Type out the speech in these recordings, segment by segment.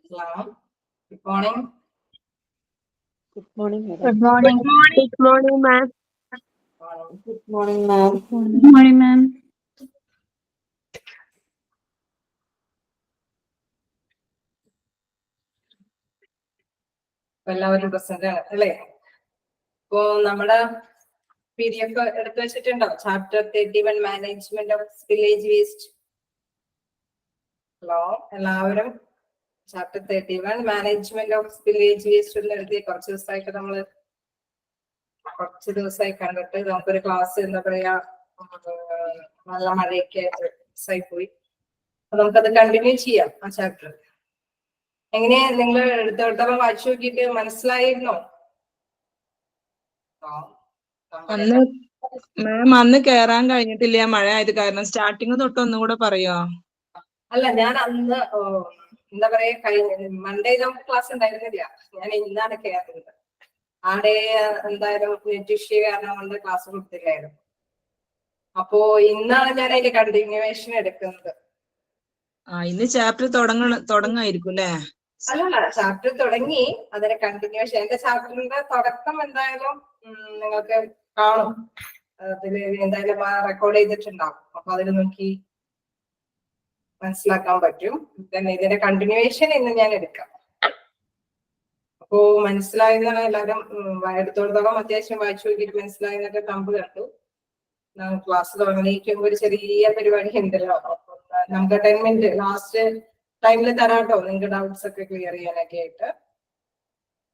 Hello. Good morning. Good morning, madam. Good morning. Good morning, ma'am. Good morning, ma'am. Good morning, ma'am. എല്ലാവരും present ആണ് അല്ലേ? ഇപ്പോ നമ്മുടെ PDF എടുത്തു വെച്ചിട്ടുണ്ടോ? Chapter 31 management of village waste. Hello, എല്ലാവരും chapter 31 management of village waste എഴുതി കുറച്ച് ദിവസമായി കണ്ടിട്ട് നമുക്കൊരു ക്ലാസ് എന്താ പറയാ, നല്ല മഴയൊക്കെ ആയി പോയി. അപ്പൊ നമുക്കത് കണ്ടിന്യൂ ചെയ്യാം ആ ചാപ്റ്റർ. എങ്ങനെയാ നിങ്ങൾ എടുത്തോട്ടം വായിച്ചു നോക്കിയിട്ട് മനസ്സിലായിരുന്നോ? അന്ന് കേറാൻ കഴിഞ്ഞിട്ടില്ല, മഴ ആയത് കാരണം. സ്റ്റാർട്ടിങ് തൊട്ട് ഒന്നും കൂടെ പറയോ? അല്ല, ഞാൻ അന്ന് എന്താ പറയാ, മൺഡേ നമുക്ക് ക്ലാസ് ഉണ്ടായിരുന്നില്ല. ഞാൻ ഇന്നാണ് കയറുന്നത്. ആടെ എന്തായാലും നെറ്റ് ഇഷ്യൂ കാരണം കൊണ്ട് ക്ലാസ് കൊടുത്തില്ലായിരുന്നു. അപ്പോ ഇന്നാണ് ഞാൻ അതിന്റെ കണ്ടിന്യൂവേഷൻ എടുക്കുന്നത്. ഇന്ന് ചാപ്റ്റർ തുടങ്ങായിരിക്കും അല്ലേ? അല്ലല്ല, ചാപ്റ്റർ തുടങ്ങി, അതിന്റെ കണ്ടിന്യൂവേഷൻ. എന്റെ ചാപ്റ്ററിന്റെ തുടക്കം എന്തായാലും നിങ്ങൾക്ക് കാണും. അതിൽ എന്തായാലും റെക്കോർഡ് ചെയ്തിട്ടുണ്ടാവും. അപ്പൊ അതിൽ നോക്കി മനസ്സിലാക്കാൻ പറ്റും. ഇതിന്റെ കണ്ടിന്യൂവേഷൻ ഇന്ന് ഞാൻ എടുക്കാം. അപ്പോ മനസ്സിലായെന്നാണ് എല്ലാവരും എടുത്തോടത്തോളം അത്യാവശ്യം വായിച്ചു നോക്കിയിട്ട് മനസ്സിലായെന്നൊക്കെ കമ്പ് കണ്ടു. ക്ലാസ് തുടങ്ങിയിരിക്കുമ്പോൾ ഒരു ചെറിയ പരിപാടി ഉണ്ടല്ലോ. അപ്പൊ നമുക്ക് 10 മിനിറ്റ് ലാസ്റ്റ് ടൈമിൽ തരാട്ടോ, നിങ്ങൾക്ക് ഡൗട്ട്സ് ഒക്കെ ക്ലിയർ ചെയ്യാനൊക്കെ ആയിട്ട്.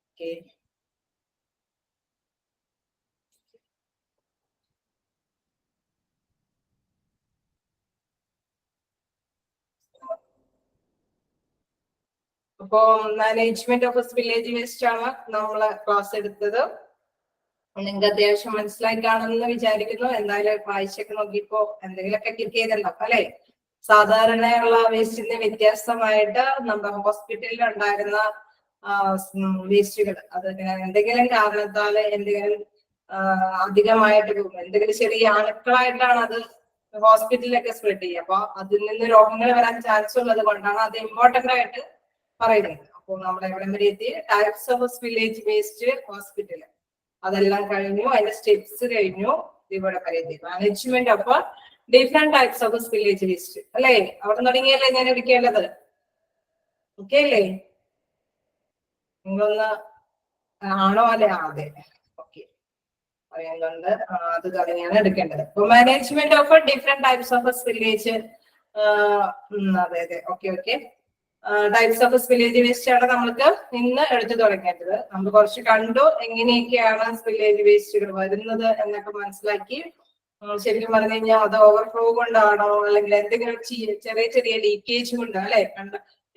ഓക്കെ, അപ്പോ മാനേജ്മെന്റ് ഓഫ് വില്ലേജ് വേസ്റ്റ് ആണ് നമ്മള് ക്ലാസ് എടുത്തത്. നിങ്ങൾക്ക് അത്യാവശ്യം മനസ്സിലായി കാണുമെന്ന് വിചാരിക്കുന്നു. എന്തായാലും വായിച്ചൊക്കെ നോക്കിയപ്പോ എന്തെങ്കിലുമൊക്കെ ക്ലിക്ക് ചെയ്തിട്ടുണ്ടാവും അല്ലെ? സാധാരണയുള്ള വേസ്റ്റിന് വ്യത്യാസമായിട്ട് നമ്മുടെ ഹോസ്പിറ്റലിൽ ഉണ്ടായിരുന്ന വേസ്റ്റുകൾ, അത് എന്തെങ്കിലും കാരണത്താല് എന്തെങ്കിലും അധികമായിട്ട് എന്തെങ്കിലും ചെറിയ അണുക്കളായിട്ടാണ് അത് ഹോസ്പിറ്റലിലൊക്കെ സ്പ്രെഡ് ചെയ്യുക. അപ്പൊ അതിൽ നിന്ന് രോഗങ്ങൾ വരാൻ ചാൻസ് ഉള്ളത് കൊണ്ടാണ് അത് ഇമ്പോർട്ടന്റ് ആയിട്ട് പറയുന്നത്. അപ്പോൾ നമ്മൾ എവിടെ വരെ എത്തി? Types of village waste hospital അതെല്ലാം കഴിഞ്ഞു, അതിന്റെ സ്റ്റെപ്സ് കഴിഞ്ഞു. ഇവിടെ പറയുന്നത് management of different types of village waste അല്ലേ? അവിടെ തുടങ്ങിയല്ലേ ഞാൻ എടുക്കേണ്ടത്? ഓക്കെ അല്ലേ? നിങ്ങളൊന്ന് ആണോ അല്ലെ? അതെ, ഓക്കെ. പറയുന്നുണ്ട്, അത് തുടങ്ങിയാണ് എടുക്കേണ്ടത്. അപ്പൊ management of different types of village, അതെ അതെ, okay okay. Types of village waste ആണ് നമ്മൾക്ക് ഇന്ന് എടുത്തു തുടങ്ങേണ്ടത്. നമ്മൾ കുറച്ച് കണ്ടു എങ്ങനെയൊക്കെയാണ് വില്ലേജ് വേസ്റ്റുകൾ വരുന്നത് എന്നൊക്കെ മനസ്സിലാക്കി. ശരിക്കും പറഞ്ഞു കഴിഞ്ഞാൽ അത് ഓവർഫ്ലോ കൊണ്ടാണോ, അല്ലെങ്കിൽ എന്തെങ്കിലും ചെറിയ ചെറിയ ലീക്കേജ് കൊണ്ടോ അല്ലെ?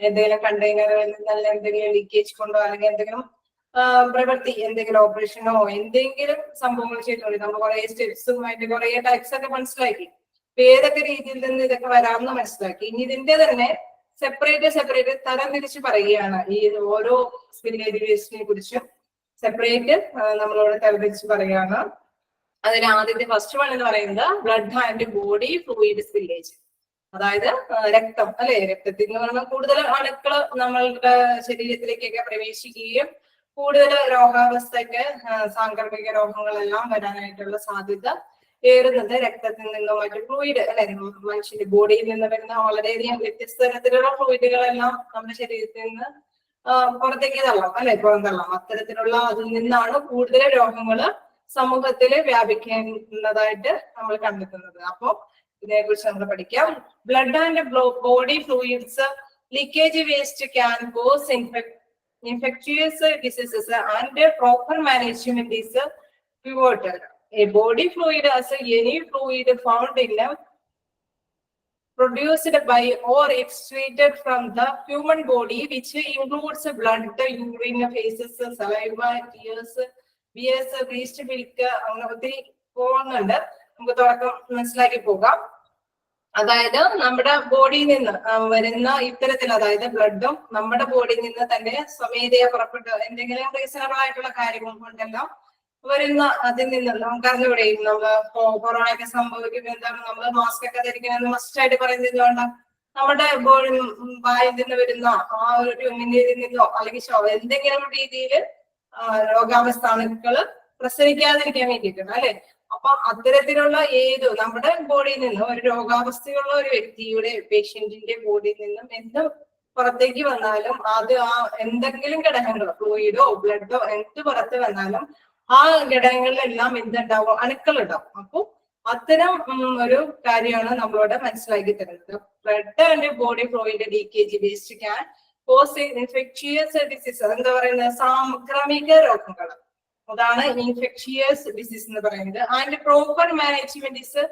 എന്തെങ്കിലും കണ്ടെയ്നറിൽ നിന്നുള്ള എന്തെങ്കിലും ലീക്കേജ് കൊണ്ടോ, അല്ലെങ്കിൽ എന്തെങ്കിലും പ്രവൃത്തി, എന്തെങ്കിലും ഓപ്പറേഷനോ എന്തെങ്കിലും സംഭവങ്ങൾ ചെയ്തുകൊണ്ട് നമ്മൾ കുറെ സ്റ്റെപ്സുമായിട്ട് കുറെ ടൈപ്സ് ഒക്കെ മനസ്സിലാക്കി. ഏതൊക്കെ രീതിയിൽ നിന്ന് ഇതൊക്കെ വരാമെന്ന് മനസ്സിലാക്കി. ഇനി ഇതിന്റെ തന്നെ സെപ്പറേറ്റ് തരം തിരിച്ച് പറയുകയാണ്. ഈ ഓരോ വില്ലേജ് വേസ്റ്റിനെ കുറിച്ചും സെപ്പറേറ്റ് നമ്മളോട് തരംതിരിച്ച് പറയുകയാണ്. അതിൽ ആദ്യത്തെ ഫസ്റ്റ് വൺ എന്ന് പറയുന്നത് blood and body fluids village, അതായത് രക്തം അല്ലെ? രക്തത്തിൽ എന്ന് പറയുമ്പോൾ കൂടുതൽ അണുക്കള് നമ്മളുടെ ശരീരത്തിലേക്കൊക്കെ പ്രവേശിക്കുകയും കൂടുതൽ രോഗാവസ്ഥയ്ക്ക് സാംക്രമിക രോഗങ്ങളെല്ലാം വരാനായിട്ടുള്ള സാധ്യത ഏറുന്നത് രക്തത്തിൽ നിന്നും മറ്റു ഫ്ലൂയിഡ് അല്ലെ? മനുഷ്യന്റെ ബോഡിയിൽ നിന്ന് വരുന്ന വളരെയധികം വ്യത്യസ്ത തരത്തിലുള്ള ഫ്ലൂയിഡുകളെല്ലാം നമ്മുടെ ശരീരത്തിൽ നിന്ന് പുറത്തേക്ക് തള്ളാം അല്ലെ? പുറന്തള്ളാം. അത്തരത്തിലുള്ള അതിൽ നിന്നാണ് കൂടുതൽ രോഗങ്ങള് സമൂഹത്തിൽ വ്യാപിക്കുന്നതായിട്ട് നമ്മൾ കണ്ടെത്തുന്നത്. അപ്പോ ഇതിനെ കുറിച്ച് നമ്മൾ പഠിക്കാം. Blood and body fluids leakage waste can cos infectious diseases and proper management is pivotal. A body fluid as any fluid found in produced by or excreted from the human body, which includes blood, urine, feces, saliva, tears, beers, waste milk. അങ്ങനെ ഒത്തിരി പോകുന്നുണ്ട്. നമുക്ക് തുടക്കം മനസ്സിലാക്കി പോകാം. അതായത് നമ്മുടെ ബോഡിയിൽ നിന്ന് വരുന്ന ഇത്തരത്തിൽ, അതായത് ബ്ലഡും നമ്മുടെ ബോഡിയിൽ നിന്ന് തന്നെ സ്വമേധയാ പുറപ്പെട്ട് എന്തെങ്കിലും റീസണബിൾ ആയിട്ടുള്ള കാര്യങ്ങൾ കൊണ്ടെല്ലാം വരുന്ന അതിൽ നിന്ന് നമുക്ക് അറിഞ്ഞുകൂടെയും. നമ്മള് കൊറോണ ഒക്കെ സംഭവിക്കുമ്പോൾ എന്താണ് നമ്മൾ മാസ്ക് ഒക്കെ ധരിക്കണമെന്ന് മസ്റ്റ് ആയിട്ട് പറയുന്നത് എന്തുകൊണ്ടാണ്? നമ്മുടെ വായിൽ നിന്ന് വരുന്ന ആ ഒരു ട്യൂമിനിൽ നിന്നോ അല്ലെങ്കിൽ എന്തെങ്കിലും രീതിയിൽ രോഗാവസ്ഥ അണുക്കള് പ്രസരിക്കാതിരിക്കാൻ വേണ്ടിയിട്ടാണ് അല്ലെ. അപ്പൊ അത്തരത്തിലുള്ള നമ്മുടെ ബോഡിയിൽ നിന്നും ഒരു രോഗാവസ്ഥയുള്ള ഒരു വ്യക്തിയുടെ പേഷ്യന്റിന്റെ ബോഡിയിൽ നിന്നും എന്ത് പുറത്തേക്ക് വന്നാലും അത് എന്തെങ്കിലും ഘടകങ്ങൾ ഫ്ലൂയിഡോ ബ്ലഡോ എന്ത് പുറത്ത് വന്നാലും ആ ഘടകങ്ങളിലെല്ലാം എന്തുണ്ടാവും, അണുക്കൾ ഉണ്ടാവും. അപ്പൊ അത്തരം ഒരു കാര്യമാണ് നമ്മളോട് മനസ്സിലാക്കി തരുന്നത്. Blood and body fluid leakage waste can cos infectious disease. എന്താ പറയുന്നത്, സാംക്രമിക രോഗങ്ങൾ. അതാണ് ഇൻഫെക്ഷ്യസ് ഡിസീസ് എന്ന് പറയുന്നത്. And proper management is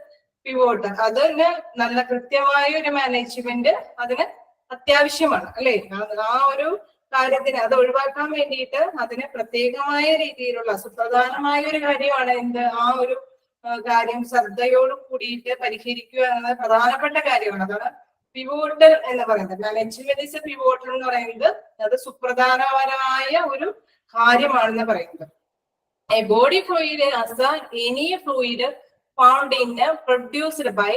pivotal. അതിന് നല്ല കൃത്യമായ ഒരു മാനേജ്മെന്റ് അതിന് അത്യാവശ്യമാണ് അല്ലെ. ആ ഒരു കാര്യത്തിന് അത് ഒഴിവാക്കാൻ വേണ്ടിയിട്ട് അതിന് പ്രത്യേകമായ രീതിയിലുള്ള സുപ്രധാനമായ ഒരു കാര്യമാണ് ആ ഒരു കാര്യം ശ്രദ്ധയോട് കൂടിയിട്ട് പരിഹരിക്കുക എന്നത് പ്രധാനപ്പെട്ട കാര്യമാണ്. അതാണ് പിവോട്ടൽ എന്ന് പറയുന്നത്. മാനേജ്മെന്റ് ഇസ് പിവോട്ടൽ എന്ന് പറയുന്നത് അത് സുപ്രധാനപരമായ ഒരു കാര്യമാണെന്ന് പറയുന്നത്. A body fluid is any fluid found in produced by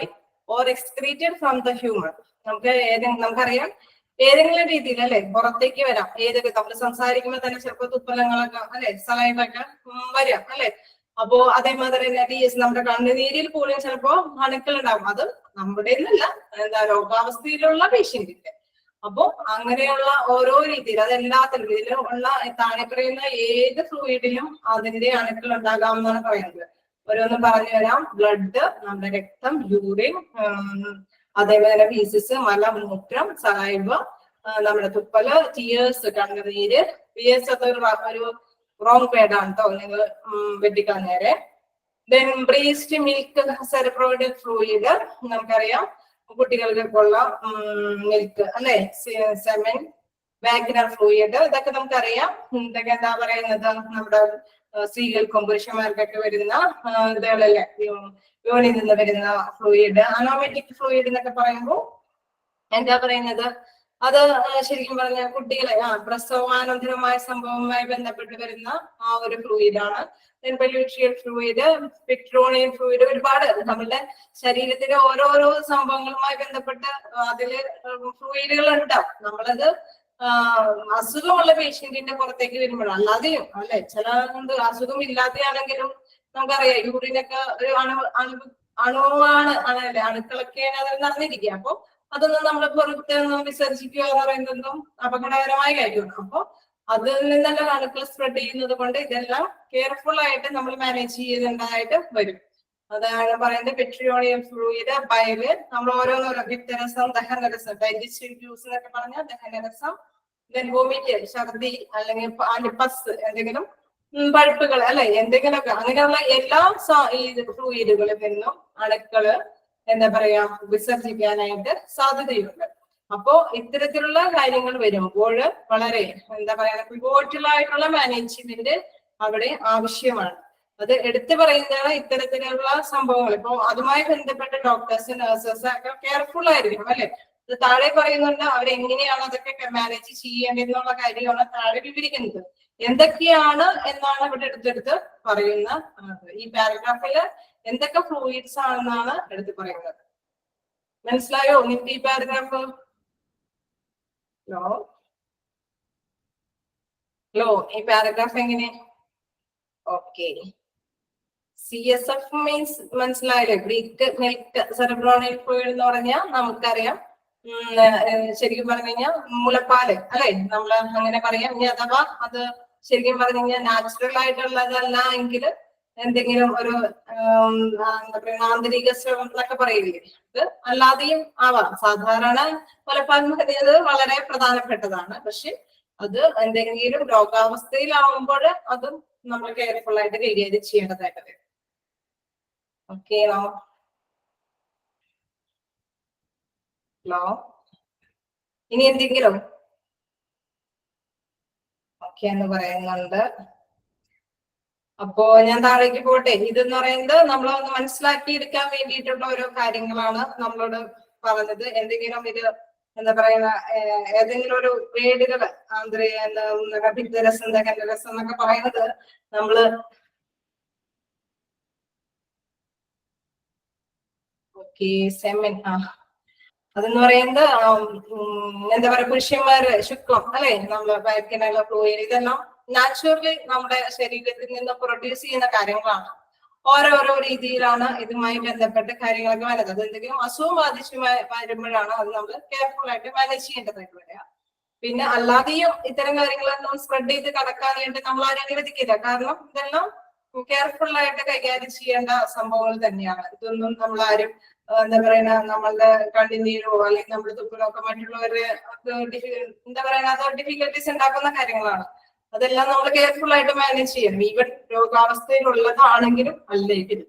or excreted from the human. നമുക്കറിയാം ഏതെങ്കിലും രീതിയിൽ അല്ലെ പുറത്തേക്ക് വരാം. ഏതൊക്കെ നമ്മൾ സംസാരിക്കുമ്പോൾ തന്നെ ചിലപ്പോൾ തുപ്പലങ്ങളൊക്കെ അല്ലെ, സലൈവൊക്കെ വരാം അല്ലെ. അപ്പോ അതേമാതിരി തന്നെ നമ്മുടെ കണ്ണുനീരിൽ പോലും ചിലപ്പോ അണുക്കൾ ഉണ്ടാകും. അത് നമ്മുടെ രോഗാവസ്ഥയിലുള്ള പേഷ്യന്റിന്റെ. അപ്പോ അങ്ങനെയുള്ള ഓരോ രീതിയിൽ അതെല്ലാത്തിലും ഇതിലുള്ള താഴെ പറയുന്ന ഏത് ഫ്ലൂയിഡിലും അതിന്റെ അണുക്കൾ ഉണ്ടാകാമെന്നാണ് പറയുന്നത്. ഓരോന്ന് പറഞ്ഞു തരാം. ബ്ലഡ്, നമ്മുടെ രക്തം, യൂറിൻ, അതേപോലെ തന്നെ ഫീസസ്, മലമൂത്രം, സലൈവ, നമ്മുടെ തുപ്പല്, ടിയേഴ്സ്, കണ്ണുനീര്. ടിയേഴ്സ് ഒരു റോങ് വേർഡാണ് കേട്ടോ, നിങ്ങൾ വെട്ടിക്കാൻ നേരെ. ദെൻ ബ്രീസ്റ്റ്, മിൽക്ക്, സെറിബ്രോയിഡൽ ഫ്ലൂയിഡ്. നമുക്കറിയാം കുട്ടികൾക്കുള്ള മിൽക്ക് അല്ലെ, സെമൻ, വാഗിനൽ ഫ്ലൂയിഡ്, ഇതൊക്കെ നമുക്കറിയാം. ഇതൊക്കെ എന്താ പറയുന്നത്, നമ്മുടെ സ്ത്രീകൾക്കും പുരുഷന്മാർക്കൊക്കെ വരുന്ന ഇതല്ലേ, യോനിൽ നിന്ന് വരുന്ന ഫ്ലൂയിഡ്. അനോമെറ്റിക് ഫ്ലൂയിഡ് എന്നൊക്കെ പറയുമ്പോൾ എന്താ പറയുന്നത്, അത് ശരിക്കും പറഞ്ഞ കുട്ടികളെ പ്രസവാനന്തരമായ സംഭവവുമായി ബന്ധപ്പെട്ട് വരുന്ന ആ ഒരു ഫ്ലൂയിഡാണ്. പെല്യൂട്രിയൽ ഫ്ലൂയിഡ്, പെട്രോണിയൽ ഫ്ലൂയിഡ്. ഒരുപാട് നമ്മുടെ ശരീരത്തിലെ ഓരോരോ സംഭവങ്ങളുമായി ബന്ധപ്പെട്ട് അതില് ഫ്ലൂയിഡുകൾ ഉണ്ടാവും. നമ്മളത് അസുഖമുള്ള പേഷ്യന്റിന്റെ പുറത്തേക്ക് വരുമ്പോഴാണ്. അല്ലാതെയും അല്ലെ, ചില അസുഖം ഇല്ലാതെയാണെങ്കിലും നമുക്കറിയാം യൂറിനൊക്കെ ഒരു അണുവാണ് അല്ലെ, അണുക്കളൊക്കെയാണ് അതിൽ നടന്നിരിക്കുക. അപ്പൊ അതൊന്നും നമ്മൾ പുറത്ത് വിസർജിക്കുക എന്ന് പറയുന്നതും അപകടകരമായ കാര്യമാണ്. അപ്പൊ അതിൽ നിന്നെല്ലാം അണുക്കൾ സ്പ്രെഡ് ചെയ്യുന്നത് കൊണ്ട് ഇതെല്ലാം കെയർഫുൾ ആയിട്ട് നമ്മൾ മാനേജ് ചെയ്യേണ്ടതായിട്ട് വരും. അതാണ് പറയുന്നത് പെട്രിയോണിയം ഫ്ലൂയിഡ്, ബയല്. നമ്മൾ ഓരോന്നോരോ പിത്തരസം, ദഹനരസം, ഡൈജസ്റ്റീവ് ജ്യൂസ് എന്നൊക്കെ പറഞ്ഞാൽ ദഹനരസം. ദെൻ വോമിറ്റ്, ഛർദി, അല്ലെങ്കിൽ പസ്, എന്തെങ്കിലും പഴുപ്പുകൾ അല്ലെ, എന്തെങ്കിലുമൊക്കെ അങ്ങനെയുള്ള എല്ലാ ഫ്ലൂയിഡുകളിൽ നിന്നും അണുക്കള് എന്താ പറയാ വിസർജിക്കാനായിട്ട് സാധ്യതയുണ്ട്. അപ്പോ ഇത്തരത്തിലുള്ള കാര്യങ്ങൾ വരുമ്പോൾ വളരെ എന്താ പറയാ പിവോട്ടലായിട്ടുള്ള മാനേജ്മെന്റ് അവിടെ ആവശ്യമാണ്. അത് എടുത്തു പറയുന്നതാണ് ഇത്തരത്തിലുള്ള സംഭവങ്ങൾ. ഇപ്പൊ അതുമായി ബന്ധപ്പെട്ട ഡോക്ടേഴ്സ്, നഴ്സസ് ഒക്കെ കെയർഫുൾ ആയിരിക്കണം അല്ലെ. ഇത് താഴെ പറയുന്നുണ്ട് അവരെങ്ങനെയാണ് അതൊക്കെ മാനേജ് ചെയ്യേണ്ടതെന്നുള്ള കാര്യമാണ് താഴെ വിവരിക്കുന്നത്. എന്തൊക്കെയാണ് എന്നാണ് ഇവിടെ എടുത്തെടുത്ത് പറയുന്ന ഈ പാരഗ്രാഫില് എന്തൊക്കെ ഫ്ലൂയിഡ്സ് ആണെന്നാണ് എടുത്ത് പറയുന്നത്. മനസ്സിലായോ നിങ്ങൾക്ക് ഈ പാരഗ്രാഫ്? ഹലോ, ഈ പാരഗ്രാഫ് എങ്ങനെ? ഓക്കെ. CSF മീൻസ് മനസ്സിലായല്ലോ, ഗ്രീക്ക് മിൽക്ക് സെറിബ്രോണിയൽ ഫ്ലൂയിഡ് എന്ന് പറഞ്ഞാൽ നമുക്കറിയാം ശരിക്കും പറഞ്ഞു കഴിഞ്ഞാൽ മുലപ്പാല് അല്ലെ, നമ്മൾ അങ്ങനെ പറയാം. ഇനി അഥവാ അത് ശരിക്കും പറഞ്ഞു കഴിഞ്ഞാൽ നാച്ചുറൽ ആയിട്ടുള്ളതല്ല എങ്കിൽ എന്തെങ്കിലും ഒരു എന്താ പറയുക ആന്തരിക സ്രവം എന്നൊക്കെ പറയില്ലേ, ഇത് അല്ലാതെയും ആവാം. സാധാരണ മുലപ്പാൽ എന്ന് പറയുന്നത് വളരെ പ്രധാനപ്പെട്ടതാണ്. പക്ഷെ അത് എന്തെങ്കിലും രോഗാവസ്ഥയിലാവുമ്പോൾ അതും നമ്മൾ കെയർഫുൾ ആയിട്ട് കൈകാര്യം ചെയ്യേണ്ടതായിട്ട് വരും. ഓക്കെ, ഹലോ, ഇനി എന്തെങ്കിലും ഓക്കെ എന്ന് പറയുന്നുണ്ട്. അപ്പോ ഞാൻ താഴേക്ക് പോട്ടെ. ഇതെന്ന് പറയുന്നത് നമ്മളൊന്ന് മനസ്സിലാക്കിയെടുക്കാൻ വേണ്ടിയിട്ടുള്ള ഓരോ കാര്യങ്ങളാണ് നമ്മളോട് പറഞ്ഞത്. എന്തെങ്കിലും ഇത് എന്താ പറയുന്ന ഏതെങ്കിലും ഒരു വേടുകൾ പിത്തരസം, ദഹനരസം എന്നൊക്കെ പറയുന്നത് നമ്മള് ഓക്കെ സെമൻ അതെന്ന് പറയുന്നത് എന്താ പറയാ, പുരുഷന്മാര് ശുക്ലം അല്ലെ, നമ്മള് വയറ്റിനുള്ള ഫ്ലൂയിഡ്, ഇതെല്ലാം നാച്ചുറലി നമ്മുടെ ശരീരത്തിൽ നിന്ന് പ്രൊഡ്യൂസ് ചെയ്യുന്ന കാര്യങ്ങളാണ്. ഓരോരോ രീതിയിലാണ് ഇതുമായി ബന്ധപ്പെട്ട കാര്യങ്ങളൊക്കെ വരുന്നത്. അത് എന്തെങ്കിലും അസുഖം ബാധിച്ചു വരുമ്പോഴാണ് അത് നമ്മൾ കെയർഫുൾ ആയിട്ട് മാനേജ് ചെയ്യേണ്ടതായിട്ട് വരിക. പിന്നെ അല്ലാതെയും ഇത്തരം കാര്യങ്ങളൊന്നും സ്പ്രെഡ് ചെയ്ത് കടക്കാനായിട്ട് നമ്മൾ ആരും അനുവദിക്കില്ല. കാരണം ഇതെല്ലാം കെയർഫുൾ ആയിട്ട് കൈകാര്യം ചെയ്യേണ്ട സംഭവങ്ങൾ തന്നെയാണ്. ഇതൊന്നും നമ്മളാരും എന്താ പറയുക, നമ്മളുടെ കണ്ണിനീരോ അല്ലെങ്കിൽ നമ്മൾ തുപ്പലോ ഒക്കെ മറ്റുള്ളവര് എന്താ പറയുക, അത് ഡിഫിക്കൽട്ടീസ് ഉണ്ടാക്കുന്ന കാര്യങ്ങളാണ്. അതെല്ലാം നമ്മൾ കെയർഫുൾ ആയിട്ട് മാനേജ് ചെയ്യണം. ഈവൻ രോഗാവസ്ഥയിലുള്ളതാണെങ്കിലും അല്ലെങ്കിലും,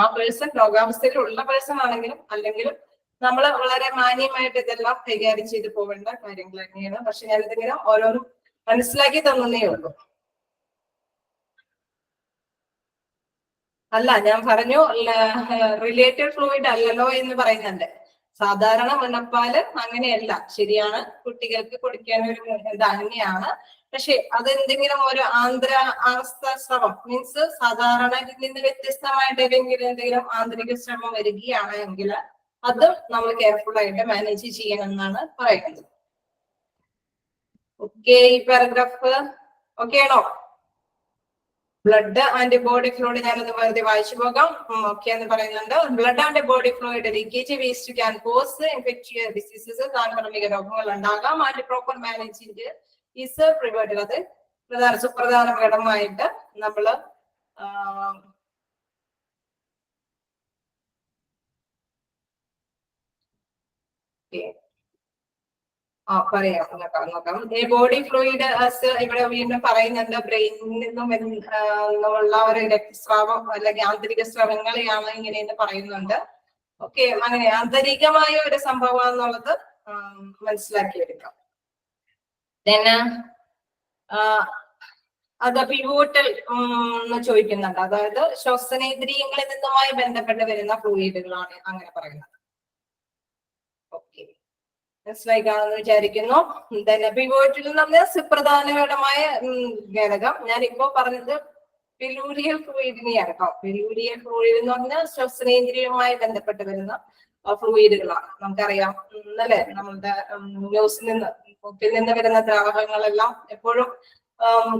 ആ പേഴ്സൺ രോഗാവസ്ഥയിലുള്ള പേഴ്സൺ ആണെങ്കിലും അല്ലെങ്കിലും നമ്മൾ വളരെ മാന്യമായിട്ട് ഇതെല്ലാം കൈകാര്യം ചെയ്ത് പോകേണ്ട കാര്യങ്ങൾ തന്നെയാണ്. പക്ഷെ ഞാനിതിങ്ങനെ ഓരോന്നും മനസ്സിലാക്കി തന്നേ ഉള്ളൂ. അല്ല, ഞാൻ പറഞ്ഞു റിലേറ്റഡ് ഫ്ലൂയിഡ് അല്ലല്ലോ എന്ന് പറയുന്നുണ്ട്. സാധാരണ മുലപ്പാല് അങ്ങനെയല്ല, ശരിയാണ്, കുട്ടികൾക്ക് കൊടുക്കാൻ ഒരു ഇത് അങ്ങനെയാണ്. പക്ഷെ അതെന്തെങ്കിലും ഒരു സ്രവം മീൻസ് സാധാരണയിൽ നിന്ന് വ്യത്യസ്തമായിട്ട് എന്തെങ്കിലും ആന്തരിക ശ്രമം വരികയാണെങ്കിൽ അത് നമ്മൾ കെയർഫുൾ ആയിട്ട് മാനേജ് ചെയ്യണം എന്നാണ് പറയുന്നത്. ഓക്കെ, ഈ പാരഗ്രാഫ് ഓക്കെ ആണോ? ബ്ലഡ് ആൻഡ് ബോഡി ഫ്ലൂയിഡ് ഞാനൊന്ന് വെറുതെ വായിച്ചു പോകാം. ഓക്കെ എന്ന് പറയുന്നുണ്ട്. Blood and body fluid leakage waste can cos infectious diseases, സാംക്രമിക രോഗങ്ങൾ ഉണ്ടാകാം. And proper management is prevented. അത് സുപ്രധാന ഘടകമായിട്ട് നമ്മള് പറയാം, നോക്കാം. ബോഡി ഫ്ലൂയിഡ് ഇവിടെ വീണ്ടും പറയുന്നുണ്ട്, ബ്രെയിനിൽ നിന്നും ഉള്ള ഒരു രക്തസ്രാവം അല്ലെങ്കിൽ ആന്തരിക സ്രവങ്ങളെയാണ് ഇങ്ങനെയെന്ന് പറയുന്നുണ്ട്. ഓക്കെ, അങ്ങനെ ആന്തരികമായ ഒരു സംഭവം എന്നുള്ളത് മനസ്സിലാക്കിയെടുക്കാം. പിന്നെ അത് പിവോട്ടൽ എന്ന് ചോദിക്കുന്നുണ്ട്. അതായത് ശ്വസനേന്ദ്രിയങ്ങളിൽ നിന്നുമായി ബന്ധപ്പെട്ട് വരുന്ന ഫ്ലൂയിഡുകളാണ് അങ്ങനെ പറയുന്നത്. ഓക്കെ, മനസ്സിലായിക്കാണെന്ന് വിചാരിക്കുന്നു. പിവോട്ടിൽ എന്ന് പറഞ്ഞാൽ സുപ്രധാനമായ ഘടകം. ഞാനിപ്പോ പറഞ്ഞത് പെലൂരിയൽ ഫ്ലൂയിഡിനെയാണ് കേട്ടോ. പെലൂരിയൽ ഫ്ലൂയിഡ് എന്ന് പറഞ്ഞാൽ ശ്വസനേന്ദ്രിയവുമായി ബന്ധപ്പെട്ട് വരുന്ന ഫ്ലൂയിഡുകളാണ്. നമുക്കറിയാം അല്ലെ, നമ്മളുടെ മൂക്കിൽ നിന്ന് വരുന്ന ദ്രാവകങ്ങളെല്ലാം എപ്പോഴും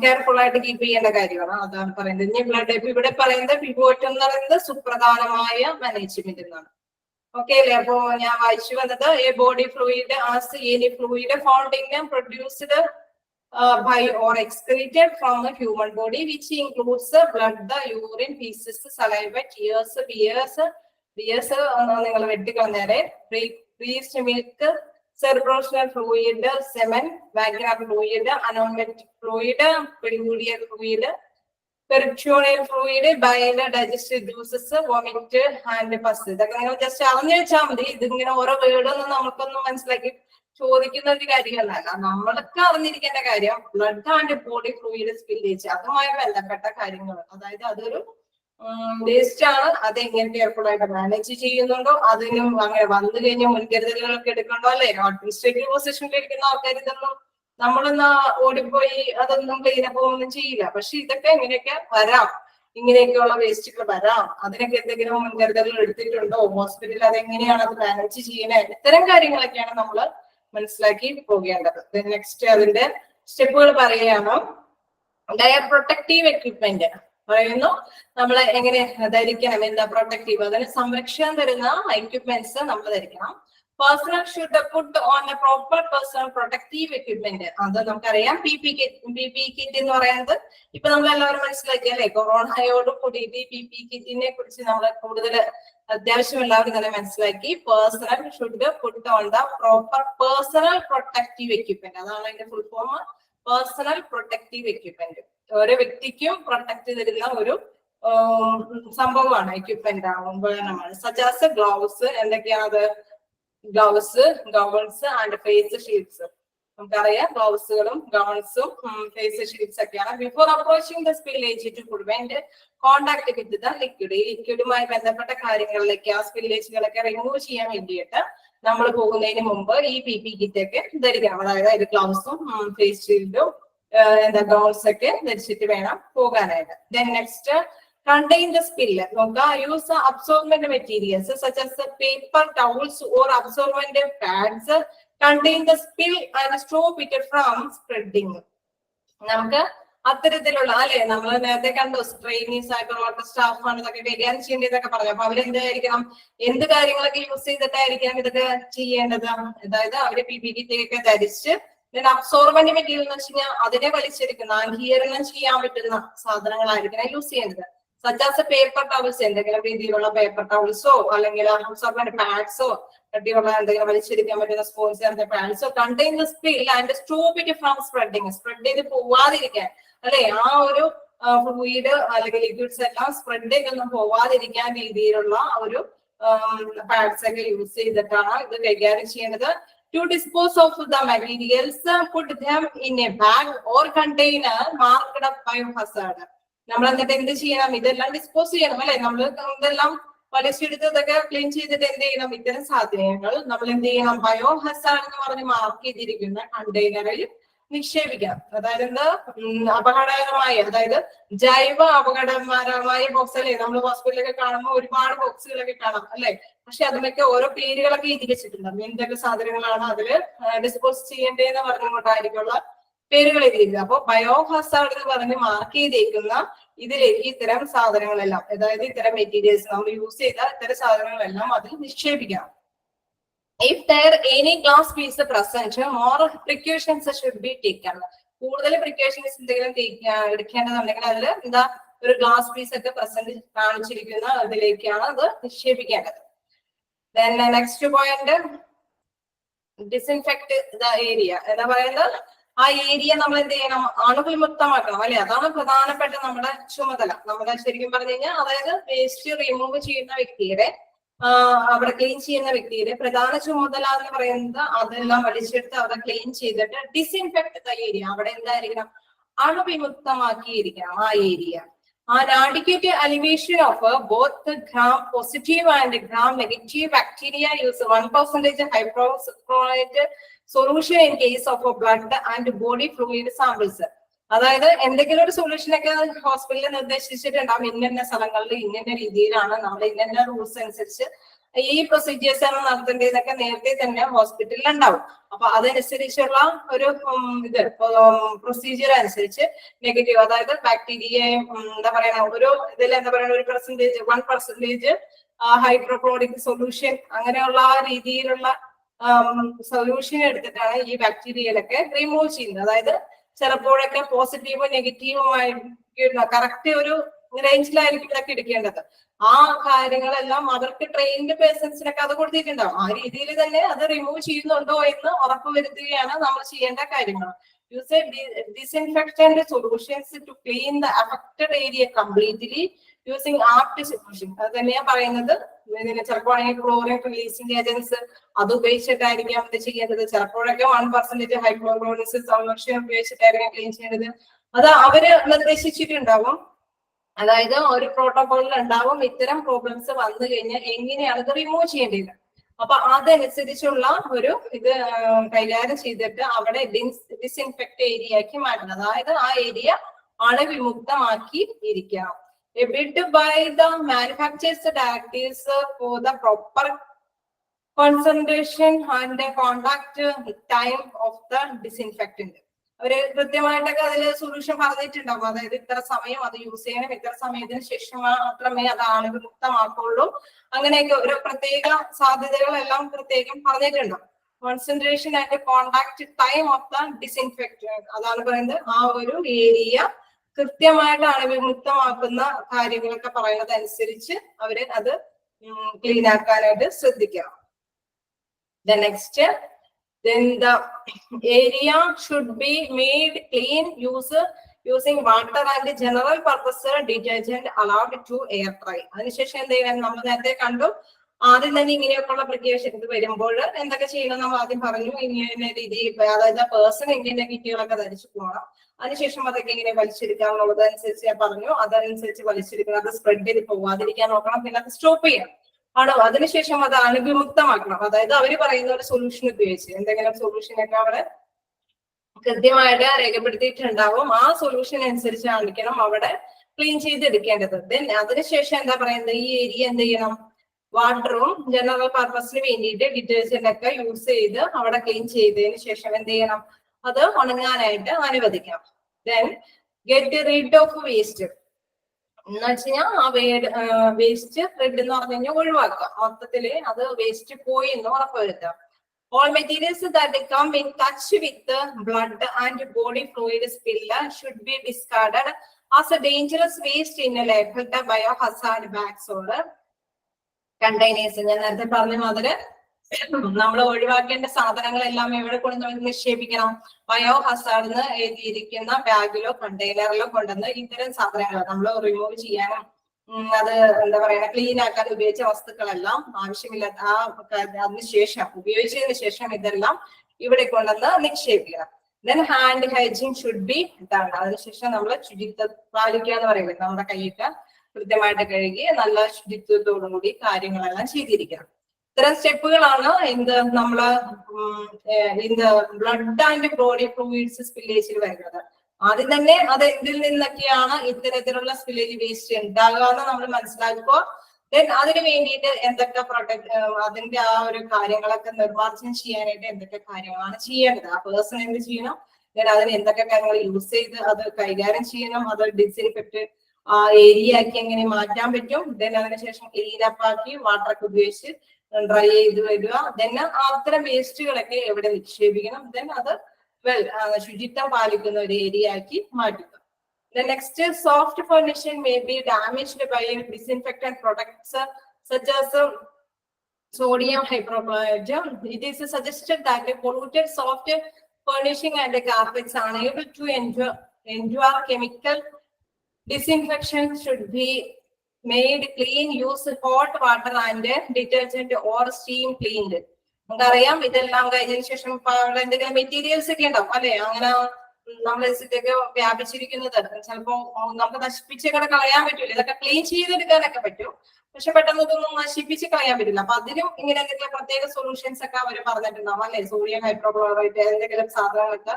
കെയർഫുൾ ആയിട്ട് കീപ്പ് ചെയ്യേണ്ട കാര്യമാണ്. അതാണ് പറയുന്നത്. ഇനി ബ്ലഡ് ഇവിടെ പറയുന്നത് പിവോട്ട് എന്ന് പറയുന്നത് സുപ്രധാനമായ മാനേജ്മെന്റ് എന്നാണ്. ഓക്കെ അല്ലേ? അപ്പോ ഞാൻ വായിച്ചു വന്നത് A body fluid as any fluid found in produced by or excreted from the human body which includes blood, urine, feces, saliva, tears, beers നിങ്ങൾ വെട്ടിക്കളഞ്ഞേരെ, breast milk, cerebrospinal fluid, semen, vaginal fluid, anometric fluid, peludial fluid, peritoneal fluid, bile, digestive juices, vomit and pus. ഇതൊക്കെ നിങ്ങൾ just അറിഞ്ഞു വെച്ചാൽ മതി. ഇതിങ്ങനെ ഓരോ വേർഡൊന്നും നമുക്കൊന്നും മനസ്സിലാക്കി ചോദിക്കുന്ന ഒരു കാര്യമല്ല. നമ്മളൊക്കെ അറിഞ്ഞിരിക്കേണ്ട കാര്യം blood and body fluid spillage, അതുമായി ബന്ധപ്പെട്ട കാര്യങ്ങൾ. അതായത് അതൊരു വേസ്റ്റ് ആണ്, അത് എങ്ങനെ കെയർഫുൾ ആയിട്ട് മാനേജ് ചെയ്യുന്നുണ്ടോ, അതിനും അങ്ങനെ വന്നു കഴിഞ്ഞാൽ മുൻകരുതലുകളൊക്കെ എടുക്കണ്ടോ അല്ലെ. അഡ്മിനിസ്ട്രേറ്റീവ് പൊസിഷനിൽ ഇരിക്കുന്ന ആൾക്കാർ ഇതൊന്നും നമ്മളൊന്ന് ഓടിപ്പോയി അതൊന്നും ക്ലീനപ്പ് ഒന്നും ചെയ്യില്ല. പക്ഷെ ഇതൊക്കെ എങ്ങനെയൊക്കെ വരാം, ഇങ്ങനെയൊക്കെയുള്ള വേസ്റ്റുകൾ വരാം, അതിനൊക്കെ എന്തെങ്കിലും മുൻകരുതലുകൾ എടുത്തിട്ടുണ്ടോ, ഹോസ്പിറ്റലിൽ അതെങ്ങനെയാണ് അത് മാനേജ് ചെയ്യുന്നത്, ഇത്തരം കാര്യങ്ങളൊക്കെയാണ് നമ്മൾ മനസ്സിലാക്കി പോകേണ്ടത്. നെക്സ്റ്റ് അതിന്റെ സ്റ്റെപ്പുകൾ പറയുകയാണ്. പ്രൊട്ടക്റ്റീവ് എക്വിപ്മെന്റ് പറയുന്നു, നമ്മൾ എങ്ങനെ ധരിക്കണം, എന്താ പ്രൊട്ടക്റ്റീവ്, അതിന് സംരക്ഷണം തരുന്ന എക്വിപ്മെന്റ്സ് നമ്മൾ ധരിക്കണം. Personal should put on A proper personal protective equipment. അത് നമുക്കറിയാം. പി പി കിറ്റ് എന്ന് പറയുന്നത് ഇപ്പൊ നമ്മൾ എല്ലാവരും മനസ്സിലാക്കി അല്ലെ. കൊറോണയോട് കൂടിയിട്ട് ഈ പി കിറ്റിനെ കുറിച്ച് നമ്മൾ കൂടുതൽ അത്യാവശ്യം എല്ലാവരും തന്നെ മനസ്സിലാക്കി. Personal should put on the proper personal protective equipment. അതാണ് അതിന്റെ full form. Personal protective equipment ഓരോ വ്യക്തിക്കും പ്രൊട്ടക്ട് തരുന്ന ഒരു സംഭവമാണ്, എക്വിപ്മെന്റ് ആണ്, ഉപകരണമാണ്. സജാസ് ഗ്ലൗസ്, എന്തൊക്കെയാണത്? Gloves, gowns and face shields. നമുക്കറിയാം ഗ്ലൗസുകളും ഗൗൺസും ഫേസ് ഷീൽഡ്സ് ഒക്കെയാണ്. Before approaching the spillage to prevent contact with the liquid. ഈ ലിക്വിഡുമായി ബന്ധപ്പെട്ട കാര്യങ്ങളിലേക്ക് ആ സ്പില്ലേജുകളൊക്കെ റിമൂവ് ചെയ്യാൻ വേണ്ടിയിട്ട് നമ്മൾ പോകുന്നതിന് മുമ്പ് ഈ പി പി കിറ്റ് ഒക്കെ ധരിക്കണം. അതായത് അതിൽ ഗ്ലൗസും ഫേസ് ഷീൽഡും ഗൗൺസ് ഒക്കെ ധരിച്ചിട്ട് വേണം പോകാനായിട്ട്. Then next contain the spill. Use absorbent materials such as the paper towels or absorbent pads contain the spill and stop it from spreading. നമുക്ക് അത്തരത്തിലുള്ള അല്ലെ നമ്മൾ നേരത്തെ കണ്ടു ട്രെയിനീസ് ആയിട്ടുള്ള സ്റ്റാഫാണ് ഇതൊക്കെ കൈകാര്യം ചെയ്യേണ്ടതൊക്കെ പറഞ്ഞു. അപ്പൊ അവരെന്തായിരിക്കണം, എന്ത് കാര്യങ്ങളൊക്കെ യൂസ് ചെയ്തിട്ടായിരിക്കണം ഇതൊക്കെ ചെയ്യേണ്ടത്? അതായത് അവര് PPE ഒക്കെ ധരിച്ച് അബ്സോർബന്റ് മെറ്റീരിയൽ എന്ന് വെച്ച് കഴിഞ്ഞാൽ അതിനെ വലിച്ചെടുക്കുന്ന ആഗീകരണം ചെയ്യാൻ പറ്റുന്ന സാധനങ്ങളായിരിക്കണം യൂസ് ചെയ്യേണ്ടത്. സച്ചാസ് പേപ്പർ ടവൽസ്, എന്തെങ്കിലും രീതിയിലുള്ള പേപ്പർ ടവൽസോ അല്ലെങ്കിൽ അബ്സോർബന്റ് പാഡ്സോ കട്ടിയുള്ള എന്തെങ്കിലും വലിച്ചെടുക്കാൻ പറ്റുന്ന സ്പോൺസ് പാഡ്സോ contain the spill and stop it from spreading. Spread ചെയ്ത് പോവാതിരിക്കാൻ അല്ലെ, ആ ഒരു ഫ്ലൂയിഡ് അല്ലെങ്കിൽ ലിക്വിഡ്സ് എല്ലാം സ്പ്രെഡ് ചെയ്തൊന്നും പോവാതിരിക്കാൻ രീതിയിലുള്ള ഒരു പാഡ്സ് ഒക്കെ യൂസ് ചെയ്തിട്ടാണ് ഇത് കൈകാര്യം ചെയ്യേണ്ടത്. To dispose of the materials, put them in a bag or container marked up biohazard. നമ്മൾ എന്നിട്ട് എന്ത് ചെയ്യണം? ഇതെല്ലാം ഡിസ്പോസ് ചെയ്യണം അല്ലെ. നമ്മൾ ഇതെല്ലാം വലിച്ചെടുത്ത് ഇതൊക്കെ ക്ലീൻ ചെയ്തിട്ട് എന്ത് ചെയ്യണം? ഇത്തരം സാധനങ്ങൾ നമ്മൾ എന്ത് ചെയ്യണം? ബയോഹസാർഡ് എന്ന് പറഞ്ഞ് മാർക്ക് ചെയ്തിരിക്കുന്ന കണ്ടെയ്നറിൽ നിക്ഷേപിക്കാം. അതായത് അപകടകരമായ, അതായത് ജൈവ അപകടകരമായ ബോക്സ് അല്ലെ. നമ്മൾ ഹോസ്പിറ്റലൊക്കെ കാണുമ്പോൾ ഒരുപാട് ബോക്സുകളൊക്കെ കാണാം അല്ലെ. പക്ഷെ അതിലൊക്കെ ഓരോ പേരുകളൊക്കെ എഴുതി വെച്ചിട്ടുണ്ട്. എന്തൊക്കെ സാധനങ്ങളാണ് അതില് ഡിസ്പോസ് ചെയ്യേണ്ടതെന്ന് പറഞ്ഞുകൊണ്ടായിരിക്കുള്ള പേരുകൾ എഴുതിയിരിക്കുന്നത്. അപ്പൊ ബയോഹസാർഡ് എന്ന് പറഞ്ഞ് മാർക്ക് ചെയ്തേക്കുന്ന ഇതിലേക്ക് ഇത്തരം സാധനങ്ങളെല്ലാം, അതായത് ഇത്തരം മെറ്റീരിയൽസ് നമ്മൾ യൂസ് ചെയ്ത ഇത്തരം സാധനങ്ങളെല്ലാം അതിൽ നിക്ഷേപിക്കാം. If there any glass piece present, more precautions should be taken. കൂടുതൽ പ്രിക്കോഷൻസ് എന്തെങ്കിലും എടുക്കേണ്ടതുണ്ടെങ്കിൽ അതിൽ എന്താ ഒരു ഗ്ലാസ് പീസ് ഒക്കെ പ്രസന്റ് കാണിച്ചിരിക്കുന്ന അതിലേക്കാണ് അത് നിക്ഷേപിക്കേണ്ടത്. Then next point, disinfect the area. എന്താ പറയുന്നത്? ആ ഏരിയ നമ്മൾ എന്ത് ചെയ്യണം? അണുവിമുക്തമാക്കണം അല്ലെ. അതാണ് പ്രധാനപ്പെട്ട നമ്മുടെ ചുമതല. നമ്മുടെ ശരിക്കും പറഞ്ഞു കഴിഞ്ഞാൽ അതായത് വേസ്റ്റ് റിമൂവ് ചെയ്യുന്ന വ്യക്തിയുടെ അവിടെ ക്ലീൻ ചെയ്യുന്ന വ്യക്തിയുടെ പ്രധാന ചുമതല എന്ന് പറയുന്നത് അതെല്ലാം വലിച്ചെടുത്ത് അവിടെ ക്ലീൻ ചെയ്തിട്ട് ഡിസിൻഫെക്ട് ദ ഏരിയ. അവിടെ എന്തായിരിക്കണം? അണുവിമുക്തമാക്കിയിരിക്കണം ആ area. An adequate elevation of both gram-positive and gram-negative bacteria use 1% hypochlorite solution in case of blood and body fluid samples. അതായത് എന്തെങ്കിലും ഒരു സൊല്യൂഷനൊക്കെ ഹോസ്പിറ്റലിൽ നിർദ്ദേശിച്ചിട്ടുണ്ടാവും. ഇന്ന സ്ഥലങ്ങളിൽ ഇന്ന രീതിയിലാണ് നമ്മൾ ഇന്ന റൂൾസ് അനുസരിച്ച് ഈ പ്രൊസീജിയേഴ്സ് ആണ് നടത്തേണ്ടതൊക്കെ നേരത്തെ തന്നെ ഹോസ്പിറ്റലിൽ ഉണ്ടാവും. അപ്പൊ അതനുസരിച്ചുള്ള ഒരു ഇത് പ്രൊസീജിയർ അനുസരിച്ച് നെഗറ്റീവ്, അതായത് ബാക്ടീരിയയും എന്താ പറയുക ഒരു ഇതിൽ എന്താ പറയുക ഒരു 1% ഹൈഡ്രോക്ലോറിക് സൊല്യൂഷൻ അങ്ങനെയുള്ള ആ രീതിയിലുള്ള സൊല്യൂഷൻ എടുത്തിട്ടാണ് ഈ ബാക്ടീരിയയിലൊക്കെ റിമൂവ് ചെയ്യുന്നത്. അതായത് ചിലപ്പോഴൊക്കെ പോസിറ്റീവും നെഗറ്റീവുമായി കറക്റ്റ് ഒരു റേഞ്ചിലായിരിക്കും ഇതൊക്കെ എടുക്കേണ്ടത്. ആ കാര്യങ്ങളെല്ലാം അവർക്ക് ട്രെയിൻഡ് പേഴ്സൺസിനൊക്കെ അത് കൊടുത്തിട്ടുണ്ടാവും. ആ രീതിയിൽ തന്നെ അത് റിമൂവ് ചെയ്യുന്നുണ്ടോ എന്ന് ഉറപ്പുവരുത്തുകയാണ് നമ്മൾ ചെയ്യേണ്ട കാര്യങ്ങൾ. Use disinfectant solutions to clean the affected area completely using APT solution. അത് തന്നെയാ പറയുന്നത്. ചിലപ്പോൾ ക്ലോറിൻ റിലീസിംഗ് ഏജൻസ് അത് ഉപയോഗിച്ചിട്ടായിരിക്കാം ഇത് ചെയ്യേണ്ടത്. ചിലപ്പോഴൊക്കെ 1% ഹൈക്ലോറോണിസ് സൊല്യൂഷൻ ഉപയോഗിച്ചിട്ടായിരിക്കും ക്ലീൻ ചെയ്യേണ്ടത്. അത് അവര് നിർദ്ദേശിച്ചിട്ടുണ്ടാവും. അതായത് ഒരു പ്രോട്ടോകോളിൽ ഉണ്ടാവും ഇത്തരം പ്രോബ്ലംസ് വന്നു കഴിഞ്ഞാൽ എങ്ങനെയാണ് ഇത് റിമൂവ് ചെയ്യേണ്ടത്. അപ്പൊ അതനുസരിച്ചുള്ള ഒരു ഇത് കൈകാര്യം ചെയ്തിട്ട് അവിടെ ഡിസിൻഫെക്ട് ഏരിയക്ക് മാറ്റണം. അതായത് ആ ഏരിയ അണുവിമുക്തമാക്കി ഇരിക്കണം. Bid by the manufacturer's directives for the proper concentration and the contact time of the disinfectant. അവര് കൃത്യമായിട്ടൊക്കെ അതിൽ സൊല്യൂഷൻ പറഞ്ഞിട്ടുണ്ടാവും. അതായത് ഇത്ര സമയം അത് യൂസ് ചെയ്യണം, ഇത്ര സമയത്തിന് ശേഷം മാത്രമേ അത് അണുവിമുക്തമാക്കുള്ളൂ. അങ്ങനെയൊക്കെ ഒരു പ്രത്യേക സാധ്യതകളെല്ലാം പ്രത്യേകം പറഞ്ഞിട്ടുണ്ടാവും. Concentration and contact time of the disinfectant, അതാണ് പറയുന്നത്. ആ ഒരു ഏരിയ കൃത്യമായിട്ട് അണുവിമുക്തമാക്കുന്ന കാര്യങ്ങളൊക്കെ പറയുന്നത് അനുസരിച്ച് അവര് അത് ക്ലീൻ ആക്കാനായിട്ട് ശ്രദ്ധിക്കണം. The next, then the area should be made clean using water and general purpose detergent allowed to air dry. അതിനുശേഷം എന്ത് ചെയ്യണം? നമ്മൾ നേരത്തെ കണ്ടു ആദ്യം തന്നെ ഇങ്ങനെയൊക്കെയുള്ള പ്രിക്കോഷൻസ് വരുമ്പോൾ എന്തൊക്കെ ചെയ്യണം നമ്മൾ ആദ്യം പറഞ്ഞു. ഇങ്ങനെ രീതിയിൽ അതായത് പേഴ്സൺ ഇങ്ങനെ കിറ്റുകളൊക്കെ ധരിച്ചു പോകണം. അതിനുശേഷം അതൊക്കെ ഇങ്ങനെ വലിച്ചെടുക്കാനുള്ളത് അനുസരിച്ച് ഞാൻ പറഞ്ഞു. അതനുസരിച്ച് വലിച്ചെടുക്കണം. അത് സ്പ്രെഡ് ചെയ്ത് പോവാതിരിക്കാൻ നോക്കണം. പിന്നെ അത് സ്റ്റോപ്പ് ചെയ്യണം ആണോ. അതിനുശേഷം അത് അണുവിമുക്തമാക്കണം. അതായത് അവര് പറയുന്ന ഒരു സൊല്യൂഷൻ ഉപയോഗിച്ച് എന്തെങ്കിലും സൊല്യൂഷനൊക്കെ അവിടെ കൃത്യമായിട്ട് രേഖപ്പെടുത്തിയിട്ടുണ്ടാവും. ആ സൊല്യൂഷൻ അനുസരിച്ചായിരിക്കണം അവിടെ ക്ലീൻ ചെയ്തെടുക്കേണ്ടത്. ദെൻ അതിനുശേഷം എന്താ പറയുന്നത്, ഈ ഏരിയ എന്ത് ചെയ്യണം, വാട്ടറും ജനറൽ പർപ്പസിന് വേണ്ടിയിട്ട് ഡിറ്റർജന്റ് ഒക്കെ യൂസ് ചെയ്ത് അവിടെ ക്ലീൻ ചെയ്തതിന് ശേഷം എന്ത് ചെയ്യണം, അത് ഉണങ്ങാനായിട്ട് അനുവദിക്കാം. Then get rid of waste എന്ന് വെച്ച് കഴിഞ്ഞാൽ ആ വേസ്റ്റ് റെഡ് എന്ന് പറഞ്ഞു കഴിഞ്ഞാൽ ഒഴിവാക്കുക, മൊത്തത്തില് അത് വേസ്റ്റ് പോയി എന്ന് ഉറപ്പുവരുത്താം. All materials that come in touch with the blood and body fluid spill should be discarded as a dangerous waste in a labeled biohazard bags or containers. ഞാൻ നേരത്തെ പറഞ്ഞ മാതിരി നമ്മൾ ഒഴിവാക്കേണ്ട സാധനങ്ങളെല്ലാം എവിടെ കൊണ്ടുവന്ന് നിക്ഷേപിക്കണം, ബയോ ഹസാർഡ് എഴുതിയിരിക്കുന്ന ബാഗിലോ കണ്ടെയ്നറിലോ കൊണ്ടുവന്ന് ഇത്തരം സാധനങ്ങൾ നമ്മൾ റിമൂവ് ചെയ്യാനും അത് എന്താ പറയുക ക്ലീൻ ആക്കാൻ ഉപയോഗിച്ച വസ്തുക്കളെല്ലാം ആവശ്യമില്ലാത്ത അതിനുശേഷം ഉപയോഗിച്ചതിന് ശേഷം ഇതെല്ലാം ഇവിടെ കൊണ്ടുവന്ന് നിക്ഷേപിക്കണം. Then hand hygiene should be ഇതാണ്. അതിനുശേഷം നമ്മൾ ശുചിത്വം പാലിക്കുക എന്ന് പറയുന്നത് നമ്മുടെ കൈയൊക്കെ കൃത്യമായിട്ട് കഴുകി നല്ല ശുചിത്വത്തോടും കൂടി കാര്യങ്ങളെല്ലാം ചെയ്തിരിക്കണം. ഇത്തരം സ്റ്റെപ്പുകളാണ് എന്ത് നമ്മള് ബ്ലഡ് ആൻഡ് ബോഡി ഫ്ലൂയിഡ്സ് സ്പില്ലേജിൽ വരുന്നത്. ആദ്യം തന്നെ അത് ഇതിൽ നിന്നൊക്കെയാണ് ഇത്തരത്തിലുള്ള സ്പില്ലേജ് വേസ്റ്റ് ഉണ്ടാകുക എന്ന് നമ്മൾ മനസ്സിലാക്കുക. ദെൻ അതിന് വേണ്ടിയിട്ട് എന്തൊക്കെ അതിന്റെ ആ ഒരു കാര്യങ്ങളൊക്കെ നിർമ്മാർജ്ജനം ചെയ്യാനായിട്ട് എന്തൊക്കെ കാര്യങ്ങളാണ് ചെയ്യേണ്ടത്, ആ പേഴ്സൺ എന്ത് ചെയ്യണം, ദെൻ അതിന് എന്തൊക്കെ കാര്യങ്ങൾ യൂസ് ചെയ്ത് അത് കൈകാര്യം ചെയ്യണം, അത് ഡിസിൻഫെക്റ്റ് ആ ഏരിയ ആക്കി എങ്ങനെ മാറ്റാൻ പറ്റും, ദെൻ അതിനുശേഷം ക്ലീനപ്പാക്കി വാട്ടറൊക്കെ ഉപയോഗിച്ച് ഡ്രൈ ചെയ്ത് വരിക, ദെൻ അത്തരം വേസ്റ്റുകളൊക്കെ എവിടെ നിക്ഷേപിക്കണം, ദെൻ അത് ശുചിത്വം പാലിക്കുന്ന ഒരു ഏരിയ ആക്കി മാറ്റുക. The next, soft furnishing may be damaged by disinfectant products such as sodium hypochlorite. It is suggested that polluted soft furnishing and carpets are able to endure chemical disinfection should be made clean. Use hot water and detergent or steam cleaned. നമുക്കറിയാം ഇതെല്ലാം കഴിഞ്ഞതിന് ശേഷം എന്തെങ്കിലും materials ഒക്കെ ഉണ്ടാവും അല്ലെ, അങ്ങനെ നമ്മൾ ഇതൊക്കെ വ്യാപിച്ചിരിക്കുന്നത് ചിലപ്പോ നമുക്ക് നശിപ്പിച്ചൊക്കെ കളയാൻ പറ്റൂല. ഇതൊക്കെ ക്ലീൻ ചെയ്തെടുക്കാനൊക്കെ പറ്റും, പക്ഷെ പെട്ടെന്ന് ഇതൊന്നും നശിപ്പിച്ച് കളയാൻ പറ്റില്ല. അപ്പൊ അതിനും ഇങ്ങനെ എന്തെങ്കിലും പ്രത്യേക സൊല്യൂഷൻസ് ഒക്കെ അവർ പറഞ്ഞിട്ടുണ്ടാവും അല്ലെ, സോഡിയം ഹൈഡ്രോക്ലോറൈറ്റ് എന്തെങ്കിലും സാധനങ്ങളൊക്കെ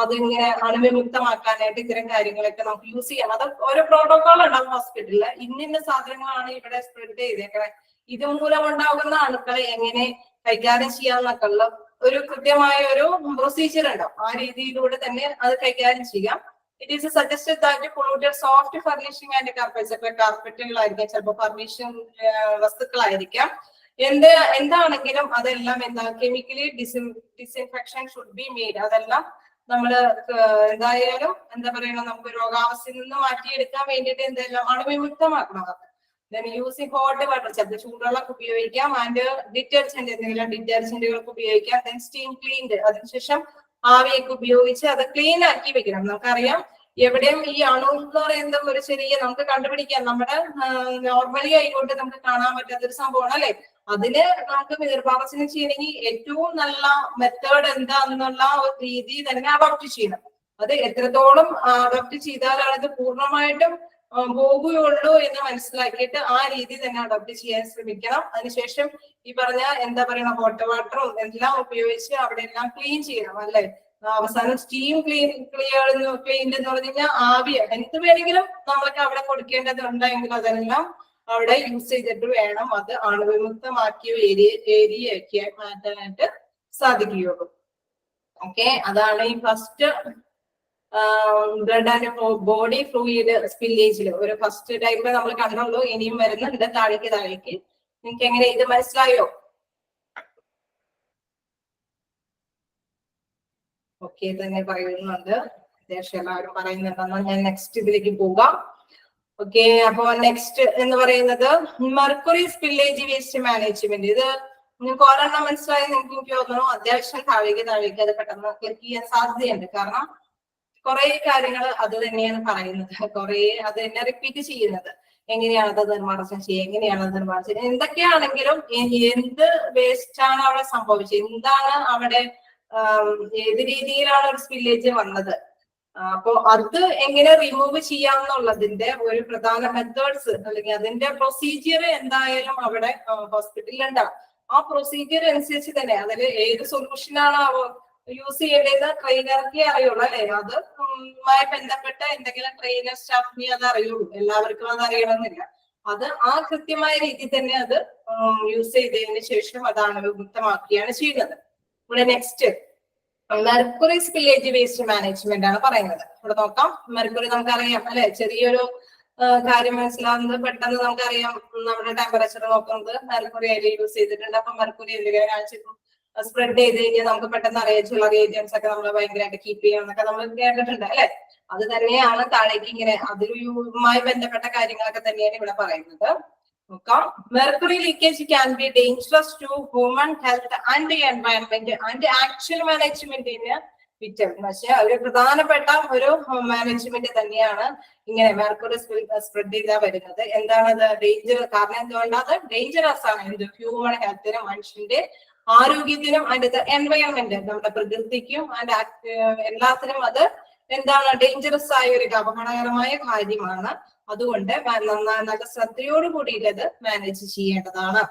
അതിങ്ങനെ അണുവിമുക്തമാക്കാനായിട്ട് ഇത്തരം കാര്യങ്ങളൊക്കെ നമുക്ക് യൂസ് ചെയ്യാം. അത് ഓരോ പ്രോട്ടോകോൾ ഉണ്ടാവും ഹോസ്പിറ്റലില്, ഇന്ന സാധനങ്ങളാണ് ഇവിടെ സ്പ്രെഡ് ചെയ്തേക്കണേ, ഇത് മൂലം ഉണ്ടാകുന്ന അണുക്കളെ എങ്ങനെ കൈകാര്യം ചെയ്യാന്നൊക്കെ ഉള്ള ഒരു കൃത്യമായ ഒരു പ്രൊസീജിയർ ഉണ്ടാവും. ആ രീതിയിലൂടെ തന്നെ അത് കൈകാര്യം ചെയ്യാം. It is suggested that polluted soft furnishing and carpets, ഇപ്പൊ കാർപ്പറ്റുകളായിരിക്കാം, ചിലപ്പോൾ ഫർണിഷിംഗ് വസ്തുക്കളായിരിക്കാം, എന്താണെങ്കിലും അതെല്ലാം എന്താ chemically disinfection should be made. അതെല്ലാം നമ്മള് എന്തായാലും എന്താ പറയണം, നമുക്ക് രോഗാവസ്ഥയിൽ നിന്ന് മാറ്റിയെടുക്കാൻ വേണ്ടിയിട്ട് എന്തെല്ലാം അണുവിമുക്തമാക്കണം. യൂസിങ് ഹോട്ട് വാട്ടർ, ചിലപ്പോൾ ചൂടുവെള്ളം ഉപയോഗിക്കാം, ആൻഡ് ഡിറ്റർജന്റ് എന്തെങ്കിലും ഡിറ്റർജന്റുകൾക്ക് ഉപയോഗിക്കാം. ദെൻ സ്റ്റീം ക്ലീൻഡ്, അതിനുശേഷം ആവിയൊക്കെ ഉപയോഗിച്ച് അത് ക്ലീൻ ആക്കി വെക്കണം. നമുക്കറിയാം എവിടെയും ഈ അണു എന്ന് പറയുന്നത് ഒരു ചെറിയ നമുക്ക് കണ്ടുപിടിക്കാം, നമ്മുടെ നോർമലി ആയിക്കോട്ട് നമുക്ക് കാണാൻ പറ്റാത്തൊരു സംഭവമാണ് അല്ലെ. അതിന് നമുക്ക് നിർമ്മാർജ്ജനം ചെയ്യണമെങ്കിൽ ഏറ്റവും നല്ല മെത്തേഡ് എന്താന്നുള്ള ഒരു രീതി തന്നെ അഡോപ്റ്റ് ചെയ്യണം. അത് എത്രത്തോളം അഡോപ്റ്റ് ചെയ്താലാണ് ഇത് പൂർണ്ണമായിട്ടും പോകുകയുള്ളൂ എന്ന് മനസ്സിലാക്കിയിട്ട് ആ രീതി തന്നെ അഡോപ്റ്റ് ചെയ്യാൻ ശ്രമിക്കണം. അതിനുശേഷം ഈ പറഞ്ഞ എന്താ പറയുക ഹോട്ട് വാട്ടറും എല്ലാം ഉപയോഗിച്ച് അവിടെ എല്ലാം ക്ലീൻ ചെയ്യണം അല്ലെ. അവസാനം സ്റ്റീം ക്ലീൻഡ് എന്ന് പറഞ്ഞു കഴിഞ്ഞാൽ ആവി എന്ത് വേണമെങ്കിലും നമ്മൾക്ക് അവിടെ കൊടുക്കേണ്ടതുണ്ടെങ്കിൽ അതെല്ലാം അവിടെ യൂസ് ചെയ്തിട്ട് വേണം അത് അണുവിമുക്തമാക്കിയ ഏരിയയൊക്കെ മാറ്റാനായിട്ട് സാധിക്കുകയുള്ളൂ. ഓക്കെ, അതാണ് ഈ first blood and body fluid സ്പില്ലേജിൽ ഒരു ഫസ്റ്റ് ടൈപ്പ് നമ്മൾ കണ്ടുള്ളൂ. ഇനിയും വരുന്നുണ്ട് താഴേക്ക്. നിങ്ങൾക്ക് എങ്ങനെ ഇത് മനസ്സിലായോ? ഓക്കെ തന്നെ പറയുന്നുണ്ട്, അത്യാവശ്യം എല്ലാവരും പറയുന്നുണ്ടെന്ന്. ഞാൻ നെക്സ്റ്റ് ഇതിലേക്ക് പോകാം. ഓക്കെ, അപ്പൊ നെക്സ്റ്റ് എന്ന് പറയുന്നത് മെർക്കുറി സ്പില്ലേജ് വേസ്റ്റ് മാനേജ്മെന്റ്. ഇത് നിങ്ങൾക്ക് ഒരെണ്ണം മനസ്സിലായി നിങ്ങൾക്ക് എനിക്ക് തോന്നുന്നു. അത്യാവശ്യം താഴേക്ക് അത് പെട്ടെന്ന് ക്ലിക്ക് ചെയ്യാൻ സാധ്യതയുണ്ട്, കാരണം കുറെ കാര്യങ്ങൾ അത് തന്നെയാണ് പറയുന്നത്, കുറെ അത് തന്നെ റിപ്പീറ്റ് ചെയ്യുന്നത്. എങ്ങനെയാണ് അത് നിർമ്മാർജ്ജനം ചെയ്യുക, എങ്ങനെയാണ് അത് നിർമ്മാർജ്ജനം, എന്തൊക്കെയാണെങ്കിലും എന്ത് വേസ്റ്റ് ആണ് അവിടെ സംഭവിച്ചത്, എന്താണ് അവിടെ ഏത് രീതിയിലാണ് ഒരു സ്പില്ലേജ് വന്നത്, അപ്പൊ അത് എങ്ങനെ റിമൂവ് ചെയ്യാമെന്നുള്ളതിന്റെ ഒരു പ്രധാന മെത്തേഡ്സ് അല്ലെങ്കിൽ അതിന്റെ പ്രൊസീജിയർ എന്തായാലും അവിടെ ഹോസ്പിറ്റലിൽ ഉണ്ടാവും. ആ പ്രൊസീജിയർ അനുസരിച്ച് തന്നെ അതിൽ ഏത് സൊല്യൂഷനാണ് യൂസ് ചെയ്യേണ്ടത് ട്രെയിനർക്ക് അറിയുള്ളൂ അല്ലെ. അത് ബന്ധപ്പെട്ട എന്തെങ്കിലും ട്രെയിനർ സ്റ്റാഫിനെ അത് അറിയുള്ളൂ, എല്ലാവർക്കും അത് അറിയണമെന്നില്ല. അത് ആ കൃത്യമായ രീതിയിൽ തന്നെ അത് യൂസ് ചെയ്തതിന് ശേഷം അത് അണുവിമുക്തമാക്കുകയാണ് ചെയ്യുന്നത്. ഇവിടെ next mercury spillage waste management ആണ് പറയുന്നത്. ഇവിടെ നോക്കാം. മെർക്കുറി നമുക്കറിയാം അല്ലെ, ചെറിയൊരു കാര്യം മനസ്സിലാവുന്നത് പെട്ടെന്ന് നമുക്കറിയാം. നമ്മുടെ ടെമ്പറേച്ചർ നോക്കുന്നത് മെർക്കുറി അതിൽ യൂസ് ചെയ്തിട്ടുണ്ട്. അപ്പൊ മെർക്കുറി എന്തെങ്കിലും കാണിച്ചിട്ടും സ്പ്രെഡ് ചെയ്ത് കഴിഞ്ഞാൽ നമുക്ക് പെട്ടെന്ന് അറിയാം ചില റീജിയൻസ് ഒക്കെ നമ്മൾ ഭയങ്കരമായിട്ട് കീപ്പ് ചെയ്യണം എന്നൊക്കെ നമ്മൾ കേട്ടിട്ടുണ്ട് അല്ലെ. അത് തന്നെയാണ് താഴേക്ക് ഇങ്ങനെ അതിലുമായി ബന്ധപ്പെട്ട കാര്യങ്ങളൊക്കെ തന്നെയാണ് ഇവിടെ പറയുന്നത്. നോക്കാം. Mercury leakage can be dangerous to human health and environment and actual മാനേജ്മെന്റിന് വിറ്റമിൻ. പക്ഷെ ഒരു പ്രധാനപ്പെട്ട ഒരു മാനേജ്മെന്റ് തന്നെയാണ് ഇങ്ങനെ മെർക്കുറി സ്പ്രെഡ് ചെയ്താൽ വരുന്നത്. എന്താണത് ഡേഞ്ചർ? കാരണം എന്തുകൊണ്ടാണ് ഡേഞ്ചറസ് ആണ്? എന്ത് ഹ്യൂമൻ ഹെൽത്തിനും മനുഷ്യന്റെ ആരോഗ്യത്തിനും അതിന്റെ എൻവയോൺമെന്റ് നമ്മുടെ പ്രകൃതിക്കും അതിന്റെ എല്ലാത്തിനും അത് എന്താണ് ഡേഞ്ചറസ് ആയ ഒരു അപകടകരമായ കാര്യമാണ്. അതുകൊണ്ട് നല്ല ശ്രദ്ധയോട് കൂടിയിട്ട് അത് മാനേജ് ചെയ്യേണ്ടതാണ്.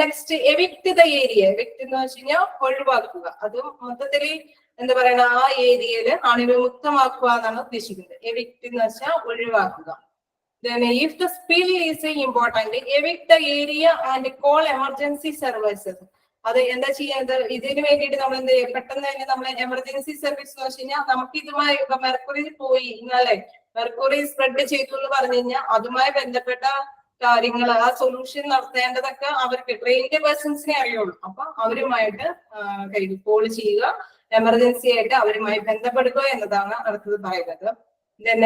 Next evict the area. Evict എന്ന് വെച്ച് കഴിഞ്ഞാൽ ഒഴിവാക്കുക. അതും മൊത്തത്തില് എന്താ പറയണ ആ ഏരിയയില് അണുവിമുക്തമാക്കുക എന്നാണ് ഉദ്ദേശിക്കുന്നത്. എവിക്ട് എന്ന് വെച്ചാൽ ഒഴിവാക്കുക. Then if the spill is important, evict the area and call emergency services. അത് എന്താ ചെയ്യുന്നത്? ഇതിന് വേണ്ടിയിട്ട് നമ്മൾ എന്ത് ചെയ്യും? പെട്ടെന്ന് തന്നെ നമ്മൾ എമർജൻസി സർവീസ് എന്ന് വെച്ച് കഴിഞ്ഞാൽ നമുക്ക് ഇതുമായി മെർക്കുറി പോയി അല്ലെ, മെർക്കുറി സ്പ്രെഡ് ചെയ്തു എന്ന് പറഞ്ഞു കഴിഞ്ഞാൽ അതുമായി ബന്ധപ്പെട്ട കാര്യങ്ങൾ ആ സൊല്യൂഷൻ നടത്തേണ്ടതൊക്കെ അവർക്ക് ട്രെയിൻഡ് പേഴ്സൺസിനെ അറിയുള്ളൂ. അപ്പൊ അവരുമായിട്ട് കോൾ ചെയ്യുക, എമർജൻസി ആയിട്ട് അവരുമായി ബന്ധപ്പെടുക എന്നതാണ് അടുത്തത് പറയുന്നത്.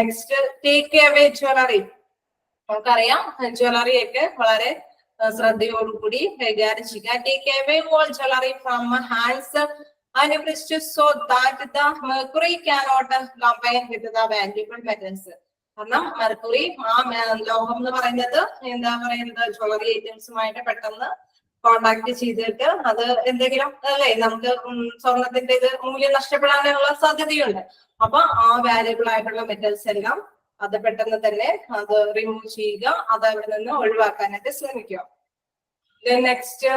Next take away jewellery. നമുക്കറിയാം ജ്വല്ലറി ഒക്കെ വളരെ ശ്രദ്ധയോടുകൂടി കൈകാര്യം ചെയ്യുക. Take away all jewellery from hands and wrist so that the mercury cannot combine with the valuable metals. കാരണം മെർക്കുറി ആ ലോഹം എന്ന് പറയുന്നത് എന്താ പറയുന്നത് ജ്വല്ലറി ഐറ്റംസുമായിട്ട് പെട്ടെന്ന് കോണ്ടാക്ട് ചെയ്തിട്ട് അത് എന്തെങ്കിലും അല്ലെ നമുക്ക് സ്വർണത്തിന്റെ ഇത് മൂല്യം നഷ്ടപ്പെടാനുള്ള സാധ്യതയുണ്ട്. അപ്പൊ ആ വാല്യബിൾ ആയിട്ടുള്ള മെറ്റൽസ് എല്ലാം അത് പെട്ടെന്ന് തന്നെ അത് റിമൂവ് ചെയ്യുക, അത് അവിടെ നിന്ന് ഒഴിവാക്കാനായിട്ട് ശ്രമിക്കുക. Next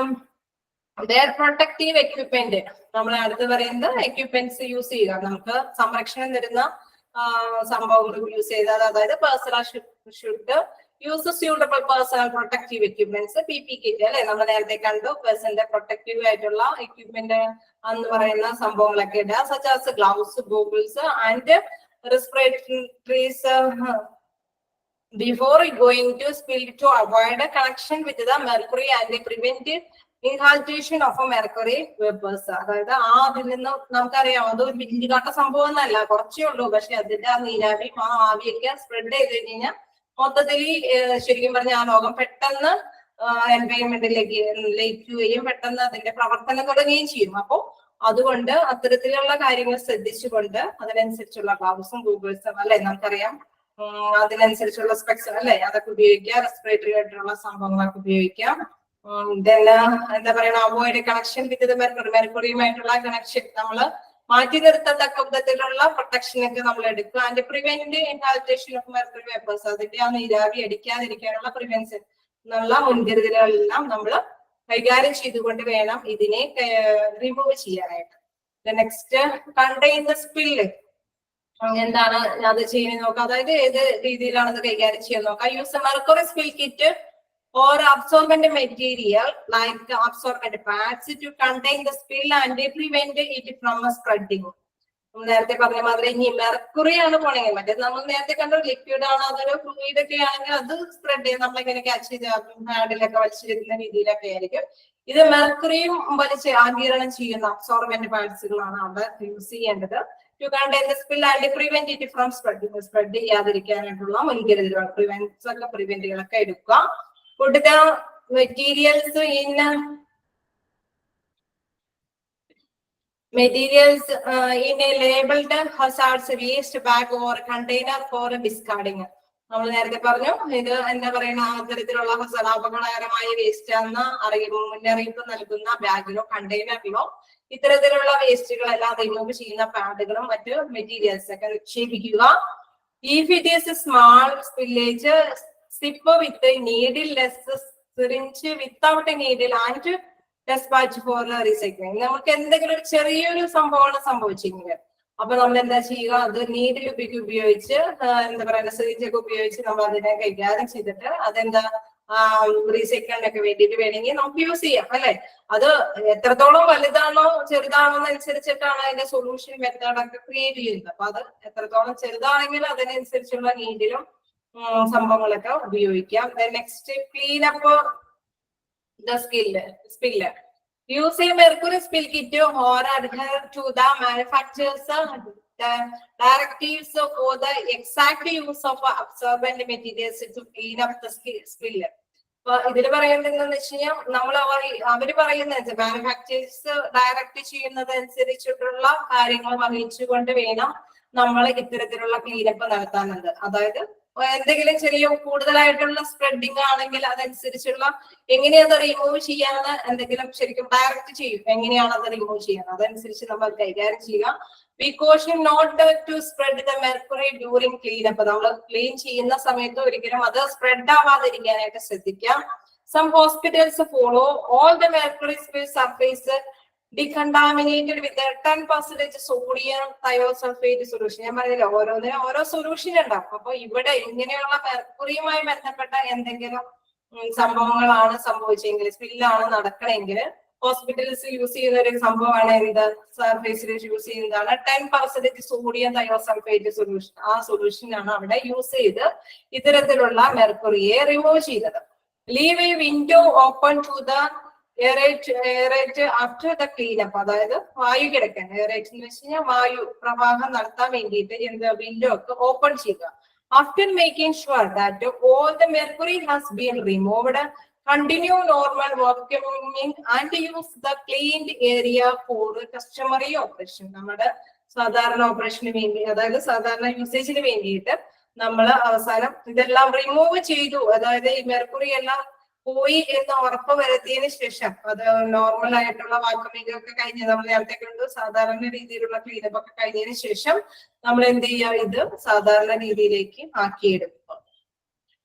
protective equipment. നമ്മൾ അടുത്ത് പറയുന്നത് എക്യുപ്മെന്റ്സ് യൂസ് ചെയ്യുക. നമുക്ക് സംരക്ഷണം തരുന്ന സംഭവങ്ങൾ യൂസ് ചെയ്താൽ, അതായത് personal should use suitable personal protective equipments. PPE kit അല്ലെ, നമ്മൾ നേരത്തെ കണ്ടു. പേഴ്സണിന്റെ പ്രൊട്ടക്റ്റീവ് ആയിട്ടുള്ള എക്യുപ്മെന്റ് എന്ന് പറയുന്ന സംഭവങ്ങളൊക്കെ ഇടുക. Such as gloves, goggles and respirators before going to spill to avoid a connection with the mercury and prevent inhalation of a mercury vapors. അതായത് അതിൽ നിന്ന് നമുക്കറിയാം അത് വലിയ കാട്ട സംഭവം ഒന്നല്ല, കുറച്ചേ ഉള്ളൂ. പക്ഷെ അതിന്റെ ആ നീരാവി ആ ആവിയൊക്കെ സ്പ്രെഡ് ചെയ്ത് കഴിഞ്ഞാൽ മൊത്തത്തിൽ ശരിക്കും പറഞ്ഞ ആ രോഗം പെട്ടെന്ന് എൻവയോൺമെന്റിലേക്ക് ലയിക്കുകയും പെട്ടെന്ന് അതിന്റെ പ്രവർത്തനം തുടങ്ങുകയും ചെയ്യും. അപ്പോ അതുകൊണ്ട് അത്തരത്തിലുള്ള കാര്യങ്ങൾ ശ്രദ്ധിച്ചുകൊണ്ട് അതിനനുസരിച്ചുള്ള ഗ്ലൗസും ഗൂഗിൾസും അല്ലെ, നമുക്കറിയാം അതിനനുസരിച്ചുള്ള സ്പെക്സ് അല്ലെ, അതൊക്കെ ഉപയോഗിക്കാം. റെസ്പിറേറ്ററി ആയിട്ടുള്ള സംഭവങ്ങളൊക്കെ ഉപയോഗിക്കാം. എന്താ പറയണ അവോയ്ഡ് കണക്ഷൻ വിത്ത് മെർക്കുറിയുമായിട്ടുള്ള കണക്ഷൻ നമ്മൾ മാറ്റി നിർത്തത്തക്ക വിധത്തിലുള്ള പ്രൊട്ടക്ഷൻ ഒക്കെ നമ്മൾ എടുക്കുക. And prevent inhalation of mercury vapours. അതിന്റെ ആ നീരാവി അടിക്കാതിരിക്കാനുള്ള പ്രിവെൻഷൻ എന്നുള്ള മുൻകരുതലുകളെല്ലാം നമ്മൾ കൈകാര്യം ചെയ്തുകൊണ്ട് വേണം ഇതിനെ റിമൂവ് ചെയ്യാനായിട്ട്. Next contain the spill. എന്താണ് അത് ചെയ്യുന്നത് നോക്കാം. അതായത് ഏത് രീതിയിലാണ് അത് കൈകാര്യം ചെയ്യാൻ നോക്കാം. Use mercury spill kit or absorbent material like absorbent pads to contain the spill and prevent it from spreading. നേരത്തെ പറഞ്ഞ മാതിരി ഇനി മെർക്കുറി ആണ് പോണെങ്കിൽ മറ്റേ നമ്മൾ നേരത്തെ കണ്ട ലിക്വിഡ് ആണ്, അതൊരു ഫ്ലൂയിഡ് ഒക്കെ ആണെങ്കിൽ അത് സ്പ്രെഡ് ചെയ്ത് നമ്മളിങ്ങനെ ക്യാച്ച് ചെയ്ത് ഹാൻഡിലൊക്കെ വലിച്ചെടുക്കുന്ന രീതിയിലൊക്കെ ആയിരിക്കും. ഇത് മെർക്കുറിയും വലിച്ച് ആഗിരണം ചെയ്യുന്ന അബ്സോർബന്റ് പാഡ്സുകളാണ് അവിടെ യൂസ് ചെയ്യേണ്ടത്. To contain the spill and prevent it from spreading. Spread ചെയ്യാതിരിക്കാനായിട്ടുള്ള മുൻകരുതലുകൾ പ്രിവെന്റുകളൊക്കെ എടുക്കുക. Put the materials in a labeled hazardous waste bag or container for discarding. നമ്മൾ നേരത്തെ പറഞ്ഞു ഇത് എന്താ പറയുന്ന അത്തരത്തിലുള്ള അപകടകരമായ വേസ്റ്റ് എന്ന് മുന്നറിയിപ്പ് നൽകുന്ന ബാഗിലോ കണ്ടെയ്നറിലോ ഇത്തരത്തിലുള്ള വേസ്റ്റുകളെല്ലാം റിമൂവ് ചെയ്യുന്ന പാഡുകളും മറ്റു മെറ്റീരിയൽസ് ഒക്കെ നിക്ഷേപിക്കുക. If it is a small spillage, sip with a needleless syringe without a needle and test batch four recycling. നമുക്ക് എന്തെങ്കിലും ഒരു ചെറിയൊരു സംഭവമാണ് സംഭവിച്ചെങ്കിൽ അപ്പൊ നമ്മൾ എന്താ ചെയ്യുക, അത് നീഡിൽ ഉപയോഗിച്ച് എന്താ പറയുക സിറിഞ്ചൊക്കെ ഉപയോഗിച്ച് നമ്മൾ അതിനെ കൈകാര്യം ചെയ്തിട്ട് അതെന്താ റീസൈക്കിളിനൊക്കെ വേണ്ടിയിട്ട് വേണമെങ്കിൽ നമുക്ക് യൂസ് ചെയ്യാം അല്ലെ. അത് എത്രത്തോളം വലുതാണോ ചെറുതാണോ എന്നനുസരിച്ചിട്ടാണ് അതിന്റെ സൊല്യൂഷൻ മെത്തേഡൊക്കെ ക്രിയേറ്റ് ചെയ്യുന്നത്. അപ്പൊ അത് എത്രത്തോളം ചെറുതാണെങ്കിൽ അതിനനുസരിച്ചുള്ള നീഡിലും സംഭവങ്ങളൊക്കെ ഉപയോഗിക്കാം. Next clean up the spiller. Using mercury spill kit or adhere to the manufacturer's directives for the exact use of absorbent materials to clean up the spiller. അപ്പൊ ഇതിൽ പറയുന്നത് എന്താണെന്ന് വെച്ച് കഴിഞ്ഞാൽ നമ്മൾ അവര് പറയുന്നത് മാനുഫാക്ചേഴ്സ് ഡയറക്റ്റ് ചെയ്യുന്നത് അനുസരിച്ചിട്ടുള്ള കാര്യങ്ങൾ വഹിച്ചുകൊണ്ട് വേണം നമ്മൾ ഇത്തരത്തിലുള്ള ക്ലീനപ്പ് നടത്താനുണ്ട്. അതായത് എന്തെങ്കിലും ചെറിയ കൂടുതലായിട്ടുള്ള സ്പ്രെഡിങ് ആണെങ്കിൽ അതനുസരിച്ചുള്ള എങ്ങനെയത് റിമൂവ് ചെയ്യാന്ന് എന്തെങ്കിലും ശരിക്കും ഡയറക്റ്റ് ചെയ്യും, എങ്ങനെയാണ് അത് റിമൂവ് ചെയ്യുന്നത് അതനുസരിച്ച് നമ്മൾ കൈകാര്യം ചെയ്യുക. We caution not to spread the mercury during cleanup. നമ്മൾ ക്ലീൻ ചെയ്യുന്ന സമയത്ത് ഒരിക്കലും അത് സ്പ്രെഡ് ആവാതിരിക്കാനായിട്ട് ശ്രദ്ധിക്കാം. Some hospitals follow all the mercury spill surface decontaminated with a 10% sodium thiosulfate solution. ഞാൻ പറഞ്ഞില്ല ഓരോന്നിനും ഓരോ സൊല്യൂഷൻ ഉണ്ടാവും. അപ്പൊ ഇവിടെ ഇങ്ങനെയുള്ള മെർക്കുറിയുമായി ബന്ധപ്പെട്ട എന്തെങ്കിലും സംഭവങ്ങളാണ് സംഭവിച്ചെങ്കിൽ സ്പില്ലാണ് നടക്കണമെങ്കിൽ ഹോസ്പിറ്റൽസ് യൂസ് ചെയ്യുന്ന ഒരു സംഭവമാണ് എന്ത് സർഫേസിൽ യൂസ് ചെയ്യുന്നതാണ് 10% സോഡിയം തയോസൾഫേറ്റ് സൊല്യൂഷൻ. ആ സൊല്യൂഷനാണ് അവിടെ യൂസ് ചെയ്ത് ഇത്തരത്തിലുള്ള മെർക്കുറിയെ റിമൂവ് ചെയ്തത്. Leave a window open to the aerate after the cleanup. അതായത് വായു കിടക്കാൻ എയറേറ്റ് എന്ന് വെച്ച് കഴിഞ്ഞാൽ വായു പ്രവാഹം നടത്താൻ വേണ്ടിയിട്ട് എന്ത് വിൻഡോ ഒക്കെ ഓപ്പൺ ചെയ്യുക. After making sure that all the mercury has been removed, continue normal vacuuming and use the cleaned area for customary operation. നമ്മുടെ സാധാരണ ഓപ്പറേഷന് വേണ്ടി അതായത് സാധാരണ യൂസേജിന് വേണ്ടിയിട്ട് നമ്മൾ അവസാനം ഇതെല്ലാം റിമൂവ് ചെയ്തു, അതായത് ഈ മെർക്കുറി എല്ലാം പോയി എന്ന് ഉറപ്പ് വരുത്തിയതിനു ശേഷം അത് നോർമൽ ആയിട്ടുള്ള വാക്യൂമിംഗ് ഒക്കെ കഴിഞ്ഞ് നമ്മൾ നേരത്തെ കണ്ടു സാധാരണ രീതിയിലുള്ള ക്ലീനപ്പ് ഒക്കെ കഴിഞ്ഞതിന് ശേഷം നമ്മൾ എന്ത് ചെയ്യുക, ഇത് സാധാരണ രീതിയിലേക്ക് ആക്കിയെടുക്കും.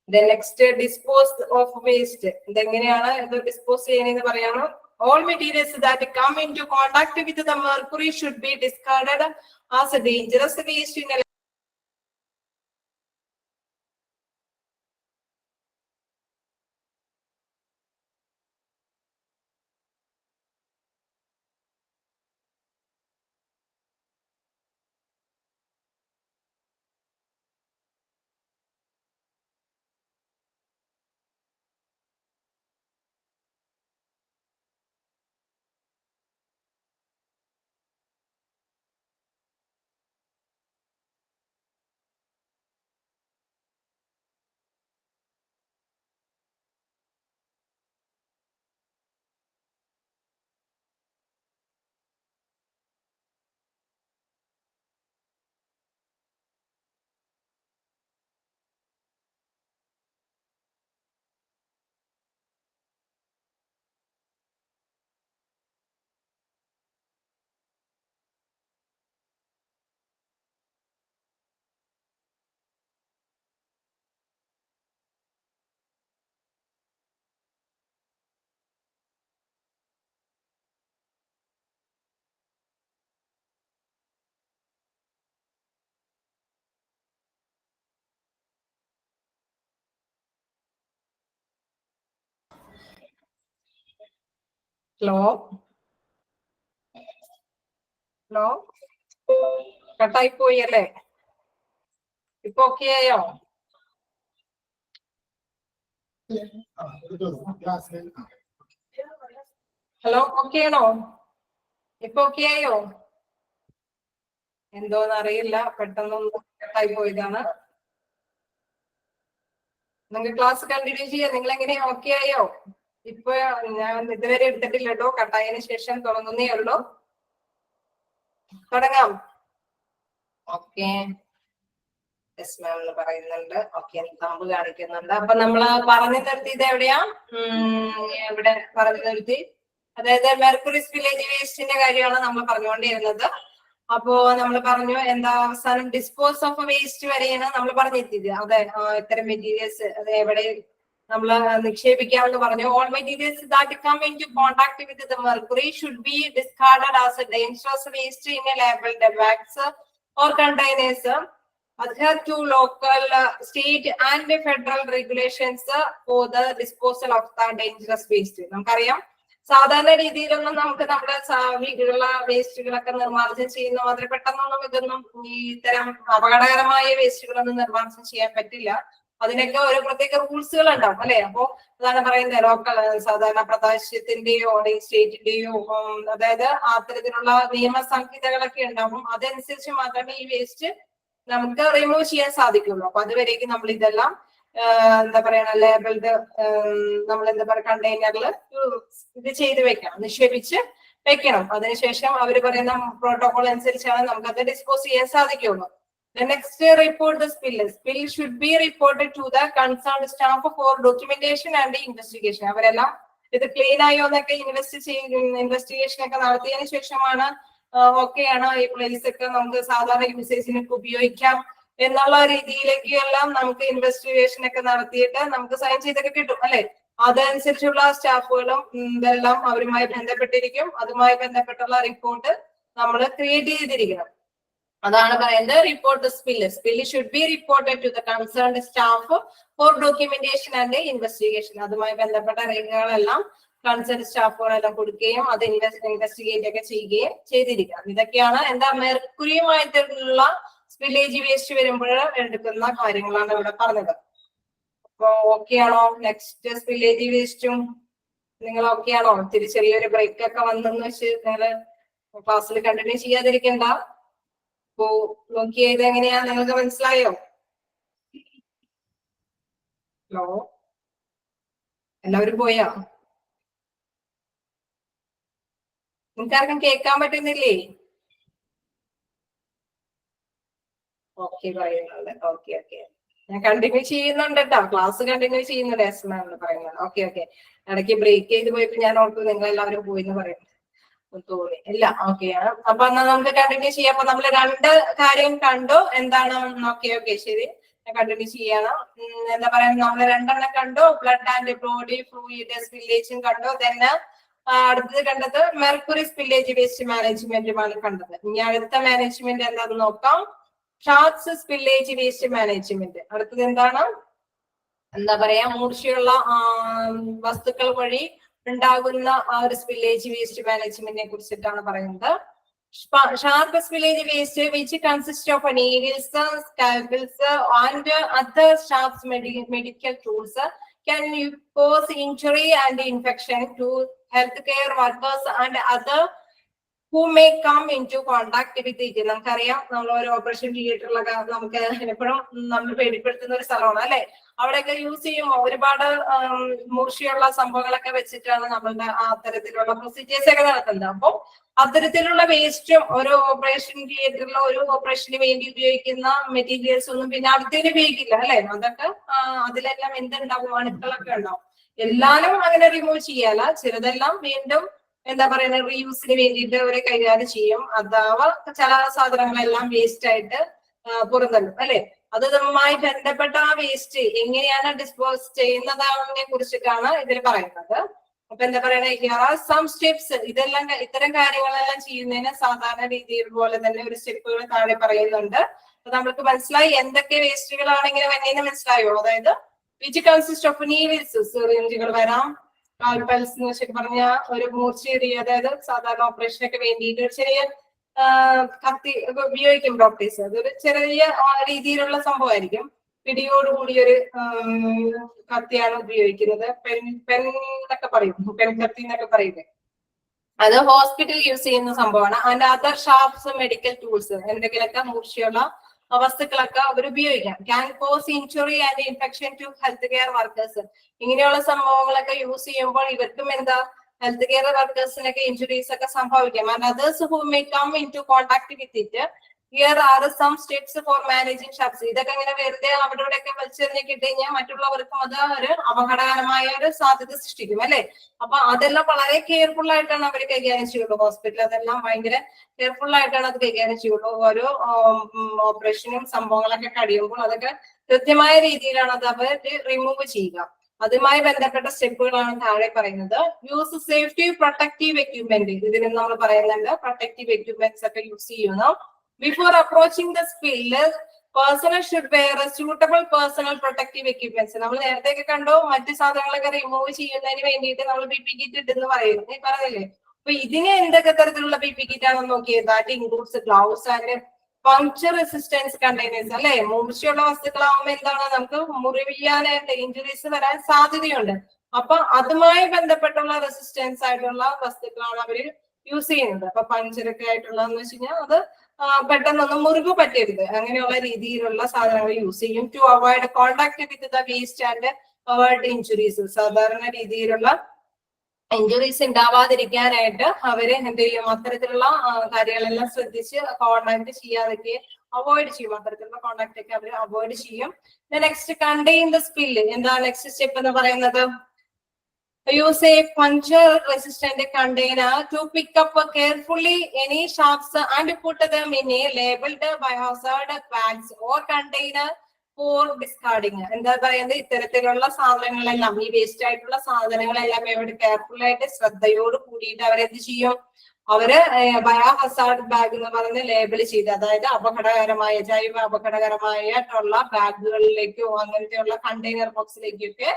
The next dispose of waste. ഇതെങ്ങനെയാണ് ഇത് ഡിസ്പോസ് ചെയ്യുന്നതെന്ന് പറയാമോ? All materials that come into contact with the mercury should be discarded as a dangerous waste in a hello കട്ടായി പോയി അല്ലേ? ഇപ്പൊ ഓക്കെ ആയോ? ഹലോ ഓക്കെ ആണോ? ഇപ്പൊ ഓക്കെ ആയോ? എന്തോന്ന് അറിയില്ല, പെട്ടെന്നൊന്നും കട്ടായി പോയതാണ്. നിങ്ങൾക്ക് ക്ലാസ് കണ്ടിന്യൂ ചെയ്യാം. നിങ്ങൾ എങ്ങനെയാ, ഓക്കെ ആയോ? ഇപ്പൊ ഞാൻ ഇതുവരെ എടുത്തിട്ടില്ല കേട്ടോ, കട്ടായതിനു ശേഷം തുടങ്ങുന്നേ ഉള്ളൂ. തുടങ്ങാം. ഓക്കെ യെസ് മാം എന്ന് പറയുന്നുണ്ട്. ഓക്കെ തമ്പ് കാണിക്കുന്നുണ്ട്. അപ്പൊ നമ്മള് പറഞ്ഞു നിർത്തിയത് എവിടെയാ? ഇവിടെ പറഞ്ഞു നിർത്തി, അതായത് മെർക്കുറി സ്പില്ലേജ് വേസ്റ്റിന്റെ കാര്യമാണ് നമ്മൾ പറഞ്ഞുകൊണ്ടിരുന്നത്. അപ്പോ നമ്മൾ പറഞ്ഞു എന്താ അവസാനം ഡിസ്പോസ് ഓഫ് വേസ്റ്റ് വരെയാണ് നമ്മൾ പറഞ്ഞെത്തിയത്. അതെ ഇത്തരം മെറ്റീരിയൽസ് അത് എവിടെ നമ്മൾ നിക്ഷേപിക്കാമെന്ന് പറഞ്ഞു. All materials that come into contact with the mercury should be discarded as a dangerous waste in a labelled bags or containers. adhere to local, state and federal regulations for the disposal of the dangerous waste. നമുക്കറിയാം സാധാരണ രീതിയിലൊന്നും നമുക്ക് നമ്മുടെ വീട്ടിലുള്ള വേസ്റ്റുകളൊക്കെ നിർമ്മാർജ്ജനം ചെയ്യുന്ന മാത്രമേ പെട്ടെന്നൊന്നും ഇതൊന്നും ഈ ഇത്തരം അപകടകരമായ വേസ്റ്റുകളൊന്നും നിർമ്മാർജ്ജനം ചെയ്യാൻ പറ്റില്ല. അതിനൊക്കെ ഓരോ പ്രത്യേക റൂൾസുകൾ ഉണ്ടാവും അല്ലെ. അപ്പോ അതാണ് പറയുന്നത് ലോക്കൽ സാധാരണ പ്രദേശത്തിന്റെയോ സ്റ്റേറ്റിന്റെയോ അതായത് അത്തരത്തിലുള്ള നിയമസംഹിതകളൊക്കെ ഉണ്ടാവും. അതനുസരിച്ച് മാത്രമേ ഈ വേസ്റ്റ് നമുക്ക് റിമൂവ് ചെയ്യാൻ സാധിക്കുള്ളൂ. അപ്പൊ അതുവരേക്കും നമ്മൾ ഇതെല്ലാം എന്താ പറയണ ലേബിൾഡ് നമ്മൾ എന്താ പറയുക കണ്ടെയ്നറിൽ ഇത് ചെയ്ത് വെക്കണം, നിക്ഷേപിച്ച് വെക്കണം. അതിനുശേഷം അവർ പറയുന്ന പ്രോട്ടോകോൾ അനുസരിച്ചാണ് നമുക്കത് ഡിസ്പോസ് ചെയ്യാൻ സാധിക്കുള്ളൂ. Next, report the spill. Spill should be reported to the concerned staff for documentation and investigation. അവരെല്ലാം ഇത് ക്ലീൻ ആയോ എന്നൊക്കെ ഇൻവെസ്റ്റിഗേഷൻ ഒക്കെ നടത്തിയതിനു ശേഷമാണ് ഓക്കെയാണ് ഈ പ്ലേസ് ഒക്കെ നമുക്ക് സാധാരണ യൂസേജിനൊക്കെ ഉപയോഗിക്കാം എന്നുള്ള രീതിയിലേക്ക് എല്ലാം നമുക്ക് ഇൻവെസ്റ്റിഗേഷൻ ഒക്കെ നടത്തിയിട്ട് നമുക്ക് സൈൻ ചെയ്തൊക്കെ കിട്ടും അല്ലെ. അതനുസരിച്ചുള്ള സ്റ്റാഫുകളും ഇതെല്ലാം അവരുമായി ബന്ധപ്പെട്ടിരിക്കും. അതുമായി ബന്ധപ്പെട്ടുള്ള റിപ്പോർട്ട് നമ്മൾ ക്രിയേറ്റ് ചെയ്തിരിക്കണം. അതാണ് പറയുന്നത് report the spill. Spill should be reported to the concerned staff for documentation and investigation. അതുമായി ബന്ധപ്പെട്ട രേഖകളെല്ലാം കൺസേൺ സ്റ്റാഫുകളെല്ലാം കൊടുക്കുകയും അത് ഇൻവെസ്റ്റിഗേറ്റ് ഒക്കെ ചെയ്യുകയും ചെയ്തിരിക്കണം. ഇതൊക്കെയാണ് എന്താ മെർക്കുറിയുമായിട്ടുള്ള സ്പില്ലേജ് വേസ്റ്റ് വരുമ്പോൾ എടുക്കുന്ന കാര്യങ്ങളാണ് ഇവിടെ പറഞ്ഞത്. അപ്പൊ ഓക്കെ ആണോ? നെക്സ്റ്റ് സ്പില്ലേജ് വേസ്റ്റും നിങ്ങൾ ഓക്കെ ആണോ? ഇത്തിരി ചെറിയൊരു ബ്രേക്ക് ഒക്കെ വന്നെന്ന് വെച്ച് നിങ്ങൾ ക്ലാസ്സിൽ കണ്ടിന്യൂ ചെയ്യാതിരിക്കണ്ട. അപ്പോ നോക്കിയത് എങ്ങനെയാ നിങ്ങൾക്ക് മനസ്സിലായോ? ഹലോ, എല്ലാവരും പോയാ? നിങ്ങൾക്കാർക്കും കേൾക്കാൻ പറ്റുന്നില്ലേ? ഓക്കെ പറയുന്നുണ്ട്. ഓക്കെ ഓക്കെ, ഞാൻ കണ്ടിന്യൂ ചെയ്യുന്നുണ്ട് കേട്ടോ, ക്ലാസ് കണ്ടിന്യൂ ചെയ്യുന്നുണ്ട്. എസ്മാണെന്ന് പറയുന്നത്. ഓക്കെ ഓക്കെ, ഇടയ്ക്ക് ബ്രേക്ക് ചെയ്ത് പോയപ്പോ ഞാൻ ഓർത്തു നിങ്ങൾ എല്ലാവരും പോയി എന്ന് പറയുന്നത് തോന്നി. ഇല്ല, ഓക്കെ. അപ്പൊ എന്നാ നമുക്ക് കണ്ടിന്യൂ ചെയ്യാം. അപ്പൊ നമ്മൾ രണ്ട് കാര്യം കണ്ടു. എന്താണ്? ഓക്കെ ഓക്കെ, ശരി, കണ്ടിന്യൂ ചെയ്യണം. എന്താ പറയാ, നമ്മൾ രണ്ടെണ്ണം കണ്ടു. ബ്ലഡ് ആൻഡ് ബോഡി ഫ്ലൂയിഡ് സ്പില്ലേജും കണ്ടു. തന്നെ അടുത്തത് കണ്ടത് മെർക്കുറി സ്പില്ലേജ് വേസ്റ്റ് മാനേജ്മെന്റുമാണ് കണ്ടത്. ഇനി അടുത്ത മാനേജ്മെന്റ് എന്താണെന്ന് നോക്കാം. ഷാർട്സ് സ്പില്ലേജ് വേസ്റ്റ് മാനേജ്മെന്റ്. അടുത്തത് എന്താണ്? എന്താ പറയാ, മൂർച്ചയുള്ള വസ്തുക്കൾ വഴി ഉണ്ടാകുന്ന ആ ഒരു സ്പില്ലേജ് വേസ്റ്റ് മാനേജ്മെന്റിനെ കുറിച്ചിട്ടാണ് പറയുന്നത്. Sharp spillage waste which consist of needles, scalpels and other sharps medical tools can cause injury and infection to healthcare workers and other who may come into contact with it. നമുക്കറിയാം, നമ്മൾ ഒരു operation തിയേറ്ററിലൊക്കെ നമുക്ക് എപ്പോഴും നമ്മൾ പേടിപ്പെടുത്തുന്ന ഒരു സ്ഥലമാണ് അല്ലെ. അവിടെയൊക്കെ യൂസ് ചെയ്യുമ്പോൾ ഒരുപാട് മൂർച്ചയുള്ള സംഭവങ്ങളൊക്കെ വെച്ചിട്ടാണ് നമ്മളുടെ അത്തരത്തിലുള്ള പ്രൊസീജിയേഴ്സ് ഒക്കെ നടത്തുന്നത്. അപ്പോൾ അത്തരത്തിലുള്ള വേസ്റ്റും ഒരു ഓപ്പറേഷൻ തിയേറ്ററിലെ ഒരു ഓപ്പറേഷന് വേണ്ടി ഉപയോഗിക്കുന്ന മെറ്റീരിയൽസ് ഒന്നും പിന്നെ അടുത്തേന് ഉപയോഗിക്കില്ല അല്ലെ. അതൊക്കെ അതിലെല്ലാം എന്തുണ്ടാവും? അണുക്കളൊക്കെ ഉണ്ടാവും. എല്ലാരും അങ്ങനെ റിമൂവ് ചെയ്യാല. ചിലതെല്ലാം വീണ്ടും എന്താ പറയുന്നത് റീയൂസിന് വേണ്ടിയിട്ട് അവരെ കൈകാര്യം ചെയ്യും. അഥവാ ചില സാധനങ്ങളെല്ലാം വേസ്റ്റ് ആയിട്ട് പുറന്തള്ളും അല്ലെ. അത് അതുമായി ബന്ധപ്പെട്ട ആ വേസ്റ്റ് എങ്ങനെയാണ് ഡിസ്പോസ് ചെയ്യുന്നതിനെ കുറിച്ചിട്ടാണ് ഇതിൽ പറയുന്നത്. അപ്പൊ എന്താ പറയണ, സം സ്റ്റെപ്സ്. ഇതെല്ലാം ഇത്തരം കാര്യങ്ങളെല്ലാം ചെയ്യുന്നതിന് സാധാരണ രീതിയിൽ പോലെ തന്നെ ഒരു സ്റ്റെപ്പുകൾ താഴെ പറയുന്നുണ്ട്. അപ്പൊ നമ്മൾക്ക് മനസ്സിലായി എന്തൊക്കെ വേസ്റ്റുകളാണ് ഇങ്ങനെ വരുന്നതെന്ന് മനസ്സിലായോ? അതായത് വിച്ച് കൺസിസ്റ്റ് ഓഫ് നീഡിൽസ്, സിറിഞ്ചുകൾ വരാം. കാൽപൽസ് എന്ന് വെച്ചിട്ട് പറഞ്ഞ ഒരു മൂർച്ചയേറിയ, അതായത് സാധാരണ ഓപ്പറേഷനൊക്കെ വേണ്ടിയിട്ട് ഒരു ചെറിയ കത്തി ഉപയോഗിക്കും ഡോക്ടേഴ്സ്. അതൊരു ചെറിയ രീതിയിലുള്ള സംഭവമായിരിക്കും. പിടിയോടുകൂടിയൊരു കത്തിയാണ് ഉപയോഗിക്കുന്നത്. പെൻ എന്നൊക്കെ പറയും, പെൻ കത്തി എന്നൊക്കെ പറയുന്നത്. അത് ഹോസ്പിറ്റൽ യൂസ് ചെയ്യുന്ന സംഭവമാണ്. അതിന്റെ അതർ ഷാർപ്സ് മെഡിക്കൽ ടൂൾസ്, എന്തെങ്കിലുമൊക്കെ മൂർച്ചയുള്ള വസ്തുക്കളൊക്കെ അവർ ഉപയോഗിക്കാം. Can cause injury and infection to health care workers. ഇങ്ങനെയുള്ള സംഭവങ്ങളൊക്കെ യൂസ് ചെയ്യുമ്പോൾ ഇവർക്കും എന്താ ഹെൽത്ത് കെയർ വർക്കേഴ്സിനൊക്കെ ഇഞ്ചുറീസ് ഒക്കെ സംഭവിക്കാം. And others who may come into contact with it. Here are some steps for managing sharps. ഇതൊക്കെ ഇങ്ങനെ വെറുതെ അവിടെ ഇവിടെയൊക്കെ വലിച്ചെറിഞ്ഞ് കിട്ടിക്കഴിഞ്ഞാൽ മറ്റുള്ളവർക്കും അത് ഒരു അപകടകരമായ ഒരു സാധ്യത സൃഷ്ടിക്കും അല്ലെ. അപ്പൊ അതെല്ലാം വളരെ കെയർഫുൾ ആയിട്ടാണ് അവർ കൈകാര്യം ചെയ്യുള്ളൂ. ഹോസ്പിറ്റൽ അതെല്ലാം ഭയങ്കര കെയർഫുൾ ആയിട്ടാണ് അത് കൈകാര്യം ചെയ്യുള്ളൂ. ഓരോ ഓപ്പറേഷനും സംഭവങ്ങളൊക്കെ കഴിയുമ്പോൾ അതൊക്കെ കൃത്യമായ രീതിയിലാണ് അത് അവർ റിമൂവ് ചെയ്യുക. അതുമായി ബന്ധപ്പെട്ട സ്റ്റെപ്പുകളാണ് താഴെ പറയുന്നത്. യൂസ് സേഫ്റ്റി പ്രൊട്ടക്റ്റീവ് എക്യുപ്മെന്റ്, ഇതിന് നമ്മൾ പറയുന്നുണ്ട് പ്രൊട്ടക്റ്റീവ് എക്യുപ്മെന്റ്സ് ഒക്കെ യൂസ് ചെയ്യുന്നു. Before approaching the spill personnel should wear suitable personal protective equipments. നമ്മൾ നേരത്തെ കണ്ടു മറ്റു സാധനങ്ങളൊക്കെ റിമൂവ് ചെയ്യുന്നതിന് വേണ്ടിയിട്ട് നമ്മൾ PPE കിറ്റ് ഇട്ടെന്ന് പറയുന്നു, നീ പറഞ്ഞില്ലേ? അപ്പൊ ഇതിന് എന്തൊക്കെ തരത്തിലുള്ള PPE കിറ്റ് ആണെന്ന് നോക്കിയത്, that includes gloves and puncture resistance containers. അല്ലെ, മൂർച്ചയുള്ള വസ്തുക്കളാവുമ്പോൾ എന്താണ്, നമുക്ക് മുറിവിയാനായിട്ട് ഇഞ്ചുറീസ് വരാൻ സാധ്യതയുണ്ട്. അപ്പൊ അതുമായി ബന്ധപ്പെട്ടുള്ള റെസിസ്റ്റൻസ് ആയിട്ടുള്ള വസ്തുക്കളാണ് അവര് യൂസ് ചെയ്യുന്നത്. അപ്പൊ പങ്ക്ചറൊക്കെ ആയിട്ടുള്ളതെന്ന് വെച്ച് കഴിഞ്ഞാൽ അത് പെട്ടെന്നൊന്നും മുറിവ് പറ്റരുത്, അങ്ങനെയുള്ള രീതിയിലുള്ള സാധനങ്ങൾ യൂസ് ചെയ്യും. To avoid contact with the waste and avoid injuries. സാധാരണ രീതിയിലുള്ള ഇഞ്ചുറീസ് ഉണ്ടാവാതിരിക്കാനായിട്ട് അവര് എന്ത് ചെയ്യും, അത്തരത്തിലുള്ള കാര്യങ്ങളെല്ലാം ശ്രദ്ധിച്ച് കോണ്ടാക്ട് ചെയ്യാതൊക്കെ അവോയ്ഡ് ചെയ്യും. അത്തരത്തിലുള്ള കോണ്ടാക്ട് ഒക്കെ അവർ അവോയ്ഡ് ചെയ്യും. Next, contain the spill. എന്താ നെക്സ്റ്റ് സ്റ്റെപ്പ് എന്ന് പറയുന്നത്? Use a puncture resistant container to pick up carefully any sharps and put them in a labeled biohazard bags or container for discarding. എന്താ പറയുന്നത്, ഇത്തരത്തിലുള്ള സാധനങ്ങളെല്ലാം, ഈ വേസ്റ്റ് ആയിട്ടുള്ള സാധനങ്ങളെല്ലാം ഇവിടെ കെയർഫുൾ ആയിട്ട് ശ്രദ്ധയോട് കൂടിയിട്ട് അവരെന്ത് ചെയ്യും, അവര് ബയോഹസാർഡ് ബാഗ് എന്ന് പറയുന്ന ലേബിൾ ചെയ്ത്, അതായത് അപകടകരമായ ജൈവ അപകടകരമായിട്ടുള്ള ബാഗുകളിലേക്കോ അങ്ങനത്തെയുള്ള കണ്ടെയ്നർ ബോക്സിലേക്കൊക്കെ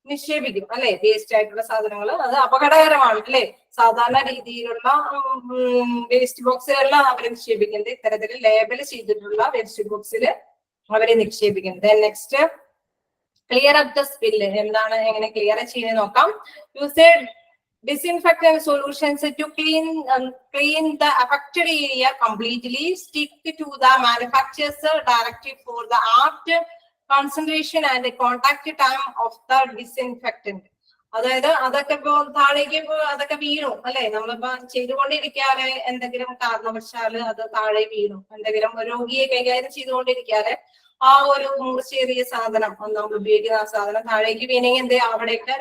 നിക്ഷേപിക്കും. അല്ലെ, വേസ്റ്റ് ആയിട്ടുള്ള സാധനങ്ങൾ അത് അപകടകരമാണ്. അല്ലെ, സാധാരണ രീതിയിലുള്ള വേസ്റ്റ് ബോക്സുകളിലാണ് അവരെ നിക്ഷേപിക്കുന്നത്. ഇത്തരത്തിൽ ലേബൽ ചെയ്തിട്ടുള്ള വേസ്റ്റ് ബോക്സിൽ അവരെ നിക്ഷേപിക്കുന്നത്. Next, clear up the spill. എന്താണ്, എങ്ങനെ ക്ലിയർ ചെയ്യുന്നത് നോക്കാം. Use disinfectant solutions to clean the affected area completely. Stick to the manufacturer's directive for the apt concentration and contact time of the disinfectant. അതായത് അതൊക്കെ ഇപ്പോ താഴേക്ക് അതൊക്കെ വീണു, അല്ലെ, നമ്മളിപ്പോ ചെയ്തുകൊണ്ടിരിക്കാതെ എന്തെങ്കിലും കാരണവശാല് അത് താഴെ വീണു, എന്തെങ്കിലും രോഗിയെ കൈകാര്യം ചെയ്തുകൊണ്ടിരിക്കാതെ ആ ഒരു മൂർച്ചയേറിയ സാധനം നമ്മൾ ഉപയോഗിക്കുന്ന ആ സാധനം താഴേക്ക് വീണെങ്കിൽ എന്ത് ചെയ്യും, അവിടെയൊക്കെ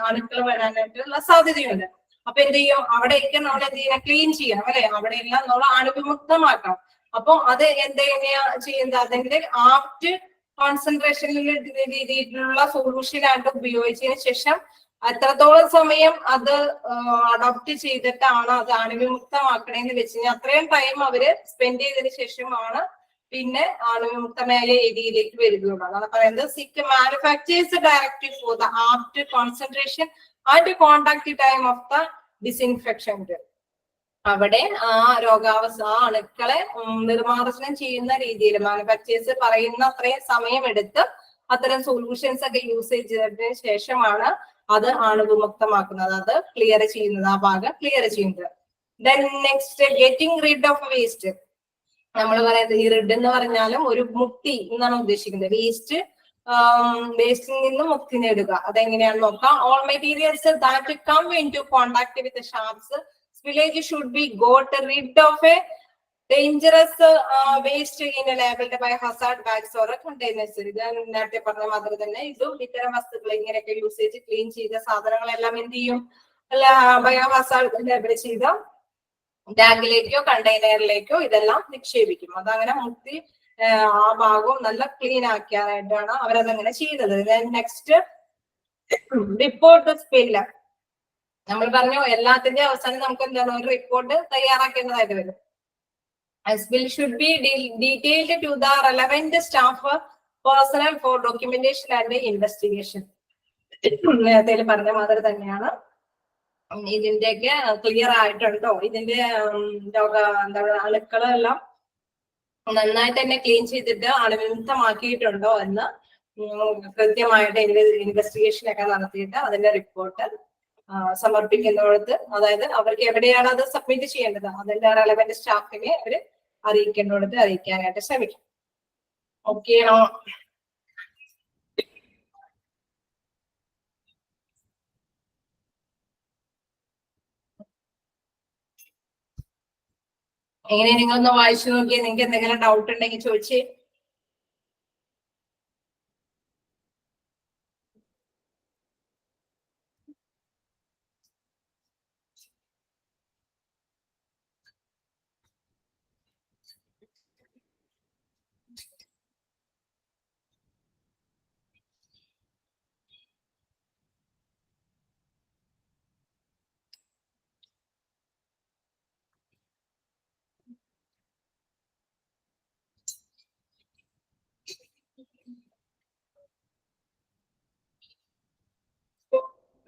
അണുക്കൾ വരാനായിട്ടുള്ള സാധ്യതയുണ്ട്. അപ്പൊ എന്ത് ചെയ്യും, അവിടെയൊക്കെ നമ്മൾ എന്ത് ചെയ്യണം, ക്ലീൻ ചെയ്യണം. അല്ലെ, അവിടെയെല്ലാം നമ്മൾ അണുവിമുക്തമാക്കണം. അപ്പൊ അത് എന്തെങ്ങനെയാ ചെയ്യുന്നത്, അതിന്റെ ആപ്റ്റ് കോൺസെൻട്രേഷനിൽ രീതിയിലുള്ള സൊല്യൂഷനായിട്ട് ഉപയോഗിച്ചതിന് ശേഷം എത്രത്തോളം സമയം അത് അഡോപ്റ്റ് ചെയ്തിട്ടാണ് അത് അണുവിമുക്തമാക്കണേന്ന് വെച്ച് കഴിഞ്ഞാൽ അത്രയും ടൈം അവര് സ്പെൻഡ് ചെയ്തതിനു ശേഷമാണ് പിന്നെ അണുവിമുക്തമായ ഏരിയയിലേക്ക് വരികയുള്ളൂ. അതാണ് പറയുന്നത് seek manufacturer's directive for the apt concentration and contact time of the disinfectant. അവിടെ ആ രോഗാവസ്ഥ, ആ അണുക്കളെ നിർമ്മാർജ്ജനം ചെയ്യുന്ന രീതിയിൽ മാനുഫാക്ചേഴ്സ് പറയുന്ന അത്രയും സമയമെടുത്ത് അത്തരം സൊല്യൂഷൻസ് ഒക്കെ യൂസ് ചെയ്തതിന് ശേഷമാണ് അത് അണുവിമുക്തമാക്കുന്നത്, അത് ക്ലിയർ ചെയ്യുന്നത്, ആ ഭാഗം ക്ലിയർ ചെയ്യുന്നത്. Then next, getting rid of waste. നമ്മൾ പറയുന്നത് ഈ റിഡ് എന്ന് പറഞ്ഞാലും ഒരു മുക്തി എന്നാണ് ഉദ്ദേശിക്കുന്നത്. വേസ്റ്റിൽ നിന്ന് മുക്തി നേടുക. അതെങ്ങനെയാണെന്ന് നോക്കാം. All materials that come into contact with sharps spillage should be got rid of a dangerous waste in a labeled by hazard bags or containers. ഇത് നേരത്തെ പറഞ്ഞ മാതിരി തന്നെ ഇതും ഇത്തരം വസ്തുക്കൾ ഇങ്ങനെയൊക്കെ യൂസേജ് ക്ലീൻ ചെയ്ത സാധനങ്ങളെല്ലാം എന്ത് ചെയ്യും, ബയോ ഹസാർഡ് ലേബിൾ ചെയ്ത ബാഗിലേക്കോ കണ്ടെയ്നറിലേക്കോ ഇതെല്ലാം നിക്ഷേപിക്കും. അതങ്ങനെ മുക്തി ആ ഭാഗവും നല്ല ക്ലീൻ ആക്കാനായിട്ടാണ് അവരതങ്ങനെ ചെയ്യുന്നത്. Next, report spill. നമ്മൾ പറഞ്ഞു എല്ലാത്തിന്റെ അവസാനം നമുക്ക് എന്താണ് ഒരു റിപ്പോർട്ട് തയ്യാറാക്കേണ്ടതായിട്ട് വരും. Spill should be detailed to the relevant staff personnel for documentation and investigation. നേരത്തെ പറഞ്ഞ മാതിരി തന്നെയാണ് ഇതിന്റെയൊക്കെ ക്ലിയർ ആയിട്ടുണ്ടോ, ഇതിന്റെ എന്താണ് അണുക്കളെല്ലാം നന്നായിട്ട് തന്നെ ക്ലീൻ ചെയ്തിട്ട് അണുവിമുക്തമാക്കിയിട്ടുണ്ടോ എന്ന് കൃത്യമായിട്ട് ഇൻവെസ്റ്റിഗേഷൻ ഒക്കെ നടത്തിയിട്ട് അതിന്റെ റിപ്പോർട്ട് സമർപ്പിക്കുന്നിടത്ത്, അതായത് അവർക്ക് എവിടെയാണ് അത് സബ്മിറ്റ് ചെയ്യേണ്ടത് അതിന്റെ റെലവന്റ് സ്റ്റാഫിനെ അവര് അറിയിക്കേണ്ടിടത്ത് അറിയിക്കാനായിട്ട് ശ്രമിക്കും. ഓക്കെ ആണോ? എങ്ങനെ നിങ്ങളൊന്ന് വായിച്ചു നോക്കിയേ, നിങ്ങൾക്ക് എന്തെങ്കിലും ഡൗട്ട് ഉണ്ടെങ്കിൽ ചോദിച്ചേ.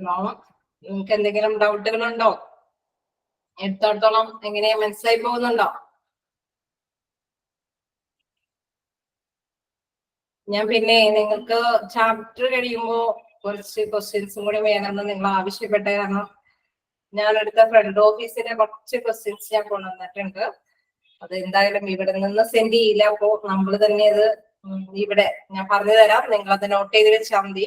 നിങ്ങൾക്ക് എന്തെങ്കിലും ഡൗട്ടുകളുണ്ടോ? എടുത്തോടത്തോളം എങ്ങനെയാ മനസ്സിലായി പോകുന്നുണ്ടോ? ഞാൻ പിന്നെ നിങ്ങൾക്ക് ചാപ്റ്റർ കഴിയുമ്പോ കുറച്ച് ക്വസ്റ്റ്യൻസും കൂടി വേണമെന്ന് നിങ്ങൾ ആവശ്യപ്പെട്ട കാരണം ഞാൻ എടുത്ത ഫ്രണ്ട് ഓഫീസിലെ കുറച്ച് ക്വസ്റ്റ്യൻസ് ഞാൻ കൊണ്ടുവന്നിട്ടുണ്ട്. അത് എന്തായാലും ഇവിടെ നിന്ന് സെൻഡ് ചെയ്യില്ല. അപ്പോ നമ്മൾ തന്നെ അത് ഇവിടെ ഞാൻ പറഞ്ഞു തരാം, നിങ്ങൾ അത് നോട്ട് ചെയ്ത് വെച്ചാൽ മതി.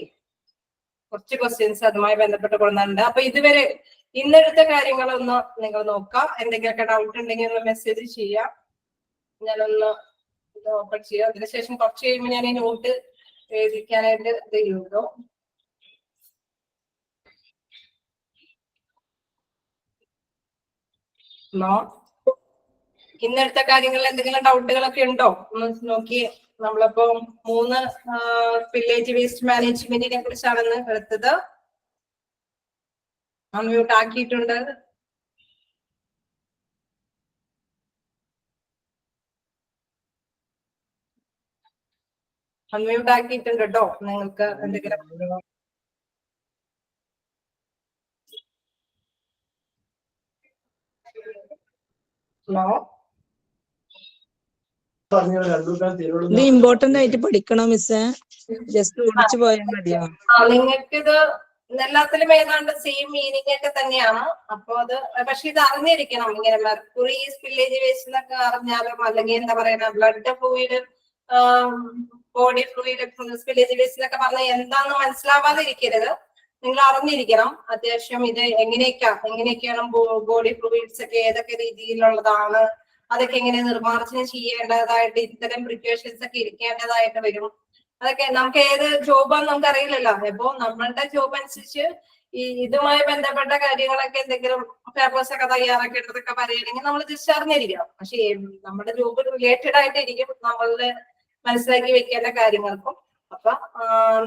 കുറച്ച് ക്വസ്റ്റ്യൻസ് അതുമായി ബന്ധപ്പെട്ട് കൊണ്ടുവന്നിട്ടുണ്ട്. അപ്പൊ ഇതുവരെ ഇന്നെടുത്ത കാര്യങ്ങളൊന്ന് നിങ്ങൾ നോക്കാം. എന്തെങ്കിലുമൊക്കെ ഡൗട്ട് ഉണ്ടെങ്കിൽ ഒന്ന് മെസ്സേജ് ചെയ്യാം, ഞാനൊന്ന് ഇത് ഓപ്പൺ ചെയ്യാം. അതിനുശേഷം കുറച്ച് കഴിയുമ്പോൾ ഞാൻ ഈ നോട്ട് എഴുതിക്കാനായിട്ട് ഇത് ചെയ്യുമല്ലോ. ഇന്നെടുത്ത കാര്യങ്ങളിൽ എന്തെങ്കിലും ഡൗട്ടുകളൊക്കെ ഉണ്ടോ? ഒന്ന് നോക്കി. നമ്മളിപ്പോ 3 വില്ലേജ് വേസ്റ്റ് മാനേജ്മെന്റിനെ കുറിച്ചാണ് ഇന്ന് എടുത്തത്. അൺമ്യൂട്ട് ആക്കിയിട്ടുണ്ട്. അൺമ്യൂട്ട് ആക്കിയിട്ടുണ്ട് കേട്ടോ. നിങ്ങൾക്ക് എന്തെങ്കിലും ഇത് ഇമ്പോർട്ടന്റ് ആയിട്ട് പഠിക്കണോ മിസ്സേ? ജസ്റ്റ് ഓടിച്ചു പോയാൽ മതിയോ? നിങ്ങൾക്കിത് എല്ലാത്തിലും ഏതാണ്ട് സെയിം മീനിങ് ഒക്കെ തന്നെയാണ്. അപ്പൊ അത് പക്ഷെ ഇത് അറിഞ്ഞിരിക്കണം. ഇങ്ങനെ മെർക്കുറി വില്ലേജ് വേസ്റ്റ് എന്നൊക്കെ അറിഞ്ഞാലും, അല്ലെങ്കിൽ എന്താ പറയുക blood fluid, body fluid, village waste എന്നൊക്കെ പറഞ്ഞാൽ എന്താന്ന് മനസ്സിലാവാതെ ഇരിക്കരുത്. നിങ്ങൾ അറിഞ്ഞിരിക്കണം അത്യാവശ്യം ഇത് എങ്ങനെയൊക്കെയാണ് ബോഡി ഫ്ലൂയിഡ്സ് ഒക്കെ ഏതൊക്കെ രീതിയിലുള്ളതാണ്, അതൊക്കെ എങ്ങനെ നിർമ്മാർജ്ജനം ചെയ്യേണ്ടതായിട്ട് ഇത്തരം പ്രിക്കോഷൻസ് ഒക്കെ ഇരിക്കേണ്ടതായിട്ട് വരും. അതൊക്കെ നമുക്ക് ഏത് ജോബാന്ന് നമുക്ക് അറിയില്ലല്ലോ. അപ്പൊ നമ്മളുടെ ജോബ് അനുസരിച്ച് ഈ ഇതുമായി ബന്ധപ്പെട്ട കാര്യങ്ങളൊക്കെ എന്തെങ്കിലും പേപ്പേഴ്സ് ഒക്കെ തയ്യാറാക്കേണ്ടതൊക്കെ പറയുകയാണെങ്കിൽ നമ്മൾ ജസ്റ്റ് അറിഞ്ഞിരിക്കണം. പക്ഷെ നമ്മുടെ ജോബ് റിലേറ്റഡ് ആയിട്ടിരിക്കും നമ്മളുടെ മനസ്സിലാക്കി വെക്കേണ്ട കാര്യങ്ങൾക്കും. അപ്പൊ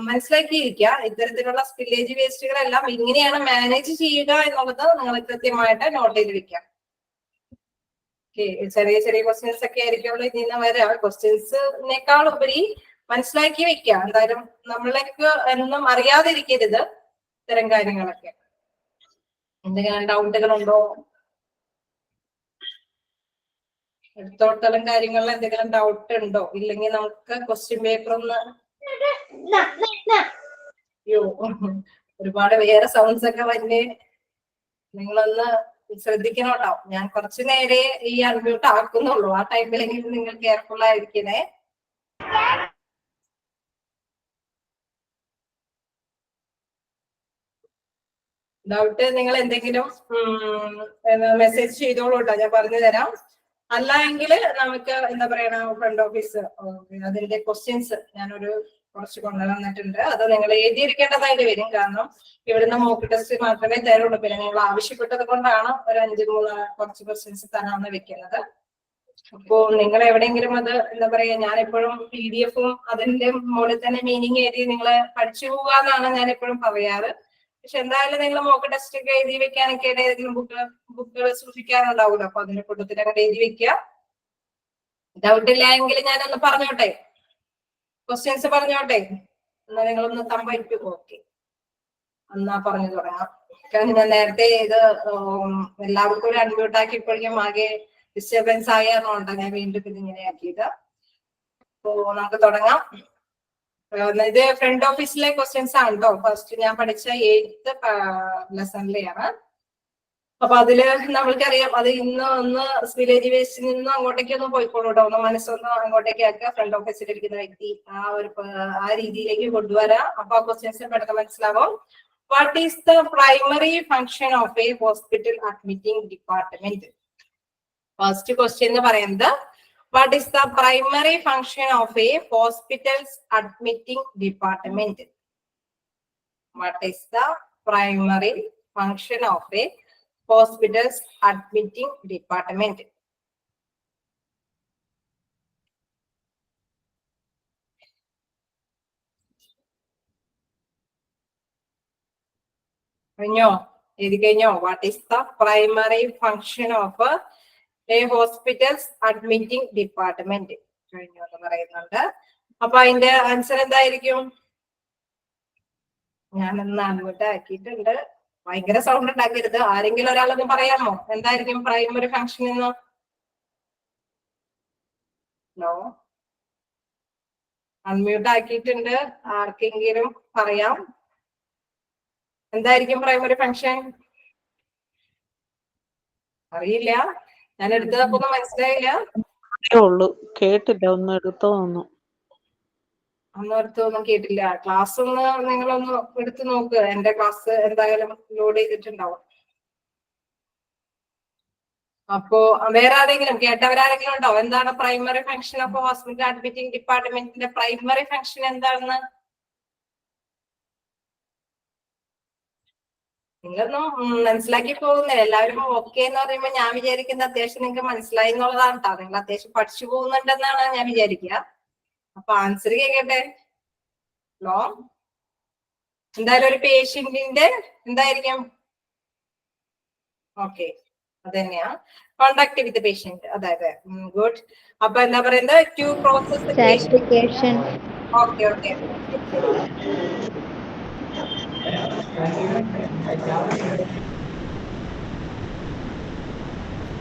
മനസ്സിലാക്കിയിരിക്കുക ഇത്തരത്തിലുള്ള സ്പില്ലേജ് വേസ്റ്റുകളെല്ലാം ഇങ്ങനെയാണ് മാനേജ് ചെയ്യുക എന്നുള്ളത് നിങ്ങൾ കൃത്യമായിട്ട് നോട്ട് ചെയ്ത് വെക്കാം. ചെറിയ ചെറിയ ക്വസ്റ്റ്യൻസ് ഒക്കെ ആയിരിക്കുള്ളൂ ഇതിന് വരെ. ക്വസ്റ്റ്യൻസിനേക്കാൾ ഉപരി മനസ്സിലാക്കി വെക്കുക. എന്തായാലും നമ്മൾക്ക് ഒന്നും അറിയാതിരിക്കരുത് ഇത്തരം കാര്യങ്ങളൊക്കെ. എന്തെങ്കിലും ഡൗട്ടുകളുണ്ടോ? എടുത്തോട്ടം കാര്യങ്ങളിൽ എന്തെങ്കിലും ഡൗട്ട് ഉണ്ടോ? ഇല്ലെങ്കിൽ നമുക്ക് ക്വസ്റ്റ്യൻ പേപ്പർ ഒന്ന് ഒരുപാട് വേറെ സൗണ്ട്സ് ഒക്കെ വന്ന് നിങ്ങളൊന്ന് ശ്രദ്ധിക്കണം കേട്ടോ. ഞാൻ കുറച്ചു നേരെ ഈ അൺമ്യൂട്ട് ആക്കുന്നുള്ളൂ. ആ ടൈമിലെങ്കിലും നിങ്ങൾ കെയർഫുൾ ആയിരിക്കണേ. ഡൗട്ട് നിങ്ങൾ എന്തെങ്കിലും മെസ്സേജ് ചെയ്തോളൂ കേട്ടോ, ഞാൻ പറഞ്ഞു തരാം. അല്ല എങ്കിൽ നമുക്ക് എന്താ പറയണ ഫ്രണ്ട് ഓഫീസ് അതിന്റെ ക്വസ്റ്റ്യൻസ് ഞാനൊരു കുറച്ച് കൊണ്ടുവന്നിട്ടുണ്ട്. അത് നിങ്ങൾ എഴുതിയിരിക്കേണ്ടതായിട്ട് വരും. കാരണം ഇവിടുന്ന് മോക്ക് ടെസ്റ്റ് മാത്രമേ തരുള്ളൂ. പിന്നെ നിങ്ങൾ ആവശ്യപ്പെട്ടത് കൊണ്ടാണ് ഒരു 5-3 കുറച്ച് ക്വസ്റ്റ്യൻസ് തരാമെന്ന് വെക്കുന്നത്. അപ്പോ നിങ്ങൾ എവിടെയെങ്കിലും അത് എന്താ പറയാ, ഞാൻ എപ്പോഴും PDF അതിന്റെ മുകളിൽ തന്നെ മീനിങ് എഴുതി നിങ്ങളെ പഠിച്ചു പോകാന്നാണ് ഞാൻ എപ്പോഴും പറയാറ്. പക്ഷെ എന്തായാലും നിങ്ങൾ മോക്ക് ടെസ്റ്റ് ഒക്കെ എഴുതി വെക്കാനൊക്കെ ഏതെങ്കിലും ബുക്കുകൾ സൂക്ഷിക്കാനുണ്ടാവുമല്ലോ. അപ്പൊ അതിന്റെ കൂട്ടത്തിൽ അങ്ങനെ എഴുതി വെക്കുക. ഡൗട്ട് ഇല്ല എങ്കിൽ ഞാനൊന്ന് പറഞ്ഞോട്ടെ, ക്വസ്റ്റ്യൻസ് പറഞ്ഞോട്ടെ. എന്നാ നിങ്ങളൊന്ന് തമ്പരിക്കും. ഓക്കെ, എന്നാ പറഞ്ഞു തുടങ്ങാം. കാരണം ഞാൻ നേരത്തെ ഇത് എല്ലാവർക്കും ഒരു അൺമ്യൂട്ട് ആക്കിയപ്പോഴേക്കും ആകെ ഡിസ്റ്റർബൻസ് ആയതുകൊണ്ടാണ് ഞാൻ വീണ്ടും ഇത് ഇങ്ങനെ ആക്കിയത്. അപ്പോ നമുക്ക് തുടങ്ങാം. ഇത് ഫ്രണ്ട് ഓഫീസിലെ ക്വസ്റ്റ്യൻസ് ആണ് കേട്ടോ. ഫസ്റ്റ് ഞാൻ പഠിച്ച 8th ലെസണിലെയാണ്. അപ്പൊ അതില് നമ്മൾക്കറിയാം അത് ഒന്ന് വില്ലേജ് വേസ്റ്റിൽ നിന്ന് അങ്ങോട്ടേക്കൊന്ന് പോയിക്കോളൂ കേട്ടോ. ഒന്ന് മനസ്സൊന്ന് അങ്ങോട്ടേക്ക് ആക്കുക. ഫ്രണ്ട് ഓഫീസിൽ ഇരിക്കുന്ന വ്യക്തി ആ രീതിയിലേക്ക് കൊണ്ടുവരാം. അപ്പൊ ആ ക്വസ്റ്റ്യൻസ് പെട്ടെന്ന് മനസ്സിലാവും. What is the primary function of a hospital admitting department? First question എന്ന് പറയുന്നത് what is the primary function of a hospital's admitting department? What is the primary function of a hospital's admitting department? What is the primary function of a hospital's admitting department? പറയുന്നുണ്ട്. അപ്പൊ അതിന്റെ answer എന്തായിരിക്കും? ഞാനൊന്ന് unmute ആക്കിയിട്ടുണ്ട്. ഭയങ്കര sound ഉണ്ടാക്കരുത്. ആരെങ്കിലും ഒരാളൊന്ന് പറയാമോ എന്തായിരിക്കും പ്രൈമറി ഫംഗ്ഷൻ എന്ന്? ഹലോ, അൺമ്യൂട്ട് ആക്കിയിട്ടുണ്ട്. ആർക്കെങ്കിലും പറയാം എന്തായിരിക്കും പ്രൈമറി ഫംഗ്ഷൻ? അറിയില്ല. ഞാൻ എടുത്തപ്പോ ഒന്നും മനസ്സിലായില്ല. ഉള്ളു കേട്ടില്ല, ഒന്ന് എടുത്തോ ഒന്ന്. അന്നേരത്തൊന്നും കേട്ടില്ല. ക്ലാസ് ഒന്ന് നിങ്ങളൊന്ന് എടുത്ത് നോക്ക്. എന്റെ ക്ലാസ് എന്തായാലും ലോഡ് ചെയ്തിട്ടുണ്ടാവും. അപ്പോ വേറെ ആരെങ്കിലും കേട്ടവരാരെങ്കിലും ഉണ്ടോ? എന്താണ് primary function of hospital admitting ഡിപ്പാർട്ട്മെന്റിന്റെ പ്രൈമറി ഫംഗ്ഷൻ എന്താണെന്ന്? നിങ്ങളൊന്നും മനസ്സിലാക്കി പോകുന്നില്ല. എല്ലാവരും ഓക്കെ എന്ന് പറയുമ്പോ ഞാൻ വിചാരിക്കുന്ന അത്യാവശ്യം നിങ്ങൾക്ക് മനസ്സിലായി എന്നുള്ളതാണ് കേട്ടോ. നിങ്ങൾ അത്യാവശ്യം പഠിച്ചു പോകുന്നുണ്ടെന്നാണ് ഞാൻ വിചാരിക്കുക. അപ്പൊ ആൻസർ കേൾക്കട്ടെ. ഹലോ, എന്തായാലും ഒരു പേഷ്യന്റിന്റെ എന്തായിരിക്കും? ഓക്കെ, അത് തന്നെയാ കോണ്ടാക്ട് വിത്ത് പേഷ്യന്റ്. അതായത് ഗുഡ്. അപ്പൊ എന്താ പറയുന്നത്? To process satisfaction. Okay okay.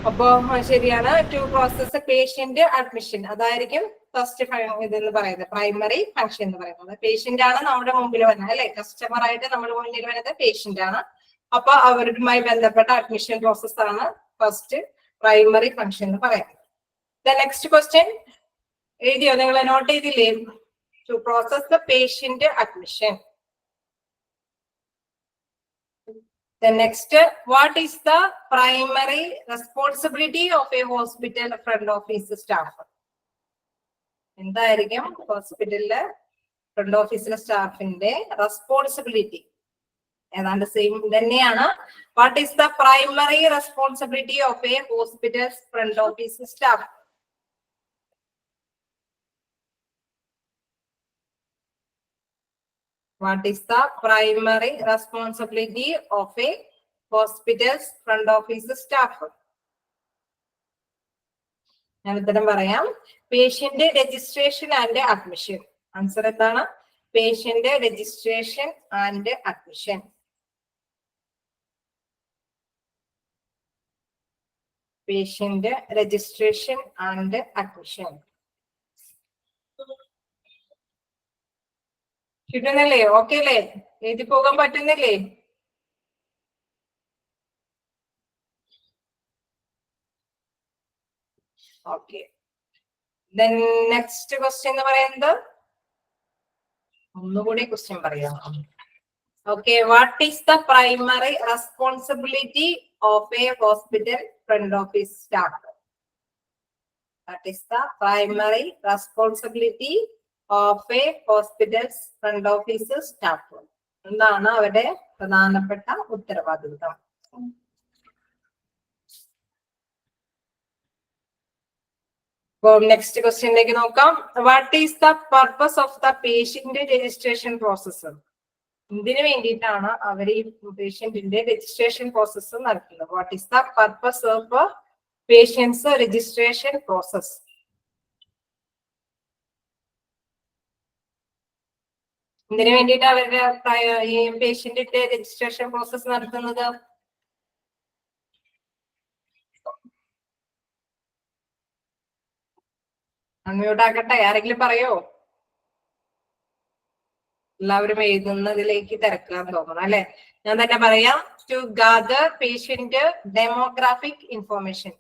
അപ്പോ ശരിയാണ്. ടു പ്രോസസ് പേഷ്യന്റ് അഡ്മിഷൻ, അതായിരിക്കും ഫസ്റ്റ് ഇതെന്ന് പറയുന്നത് പ്രൈമറി ഫംഗ്ഷൻ എന്ന് പറയുന്നത്. പേഷ്യന്റ് ആണ് നമ്മുടെ മുമ്പിൽ വരുന്നത് അല്ലെ, കസ്റ്റമർ ആയിട്ട് നമ്മുടെ മുന്നിൽ വരുന്നത് പേഷ്യന്റ് ആണ്. അപ്പൊ അവരുമായി ബന്ധപ്പെട്ട അഡ്മിഷൻ പ്രോസസ് ആണ് ഫസ്റ്റ് പ്രൈമറി ഫംഗ്ഷൻ എന്ന് പറയുന്നത്. നെക്സ്റ്റ് ക്വസ്റ്റ്യൻ എഴുതിയോ? നിങ്ങൾ നോട്ട് ചെയ്തില്ലേ? To process the patient admission. The next, what is the primary responsibility of a hospital front office staff? എന്തായിരിക്കും ഹോസ്പിറ്റലിലെ ഫ്രണ്ട് ഓഫീസിലെ സ്റ്റാഫിന്റെ റെസ്പോൺസിബിലിറ്റി? ഏതാണ്ട് സെയിം തന്നെയാണ്. What is the primary responsibility of a hospital front office staff? What is the primary responsibility of a hospital's front office staff? ഞാൻ ഉത്തരം പറയാം. Patient registration and admission. Answer എന്താണ്? Patient registration and admission. Patient registration and admission. കിട്ടുന്നില്ലേ? Okay അല്ലേ? എഴുതി പോകാൻ പറ്റുന്നില്ലേ? Okay. Then next question എന്ന് പറയുന്നത് ഒന്നുകൂടി ക്വസ്റ്റ്യൻ പറയാം. Okay, what is the primary responsibility of a hospital front office staff? What is the primary responsibility of a hospitals front office staff? എന്താണ് അവരുടെ പ്രധാനപ്പെട്ട ഉത്തരവാദിത്വം? നെക്സ്റ്റ് ക്വസ്റ്റ്യനിലേക്ക് നോക്കാം. What is the purpose of the patient registration process? ഇതിനു വേണ്ടിയിട്ടാണ് അവർ ഈ പേഷ്യന്റിന്റെ രജിസ്ട്രേഷൻ പ്രോസസ് നടത്തുന്നത്. What is the purpose of patients registration process? ഇതിനു വേണ്ടിയിട്ട് അവരുടെ ഈ പേഷ്യന്റിന്റെ രജിസ്ട്രേഷൻ പ്രോസസ് നടത്തുന്നത്? അൺമ്യൂട്ട് ആക്കട്ടെ, ആരെങ്കിലും പറയോ? എല്ലാവരും എഴുതുന്നതിലേക്ക് തിരക്കാന്ന് തോന്നുന്നു അല്ലെ. ഞാൻ തന്നെ പറയാം. To gather patient demographic information.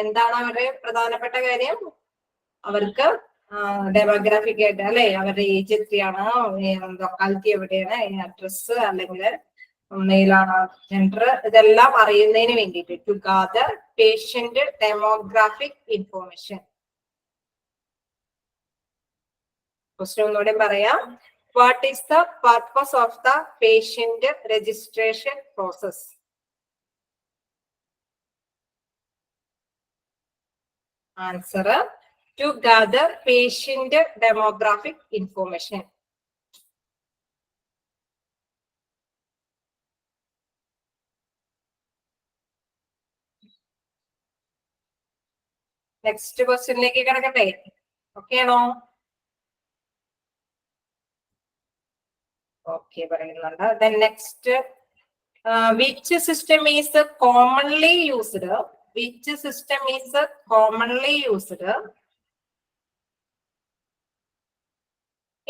എന്താണ് അവരുടെ പ്രധാനപ്പെട്ട കാര്യം? അവർക്ക് ഡെമോഗ്രാഫിക് ആയിട്ട് അല്ലെ, അവരുടെ ഏജ് എത്രയാണ്, ലൊക്കാലിറ്റി എവിടെയാണ്, അഡ്രസ് അല്ലെങ്കിൽ മെയിലാണ് ജെൻഡർ, ഇതെല്ലാം അറിയുന്നതിന് വേണ്ടിയിട്ട് to gather patient demographic information. Question ഒന്നുകൂടെ പറയാം. What is the purpose of the patient registration process? Answer, to gather patient demographic information. Next ക്വസ്റ്റ്യനിലേക്ക് കിടക്കട്ടെ? ഓക്കെ ആണോ? ഓക്കെ പറയുന്നുണ്ട്. Then next, which system is commonly used? Which system is commonly used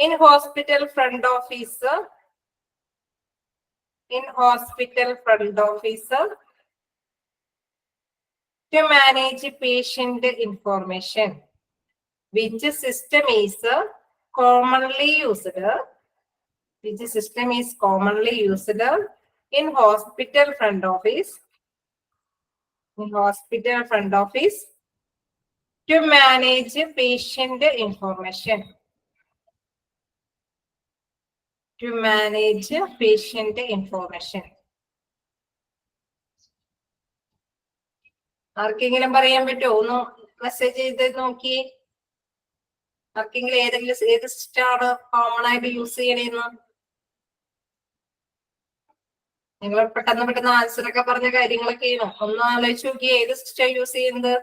in hospital front office? In hospital front office to manage patient information. Which system is commonly used? Which system is commonly used in hospital front office? In hospital front office to manage patient information. To manage patient information. ആർക്കെങ്കിലും പറയാൻ പറ്റുമോ? ഒന്ന് message ചെയ്ത് നോക്കി. ആർക്കെങ്കിലും ഏത് system ആണ് common ആയിട്ട് യൂസ് ചെയ്യണേന്ന്? നിങ്ങൾ പെട്ടെന്ന് ആൻസർ ഒക്കെ പറഞ്ഞ കാര്യങ്ങളൊക്കെ ചെയ്യണം. ഒന്ന് ആലോചിച്ച് നോക്കി, ഏത് സിസ്റ്റം യൂസ് ചെയ്യുന്നത്?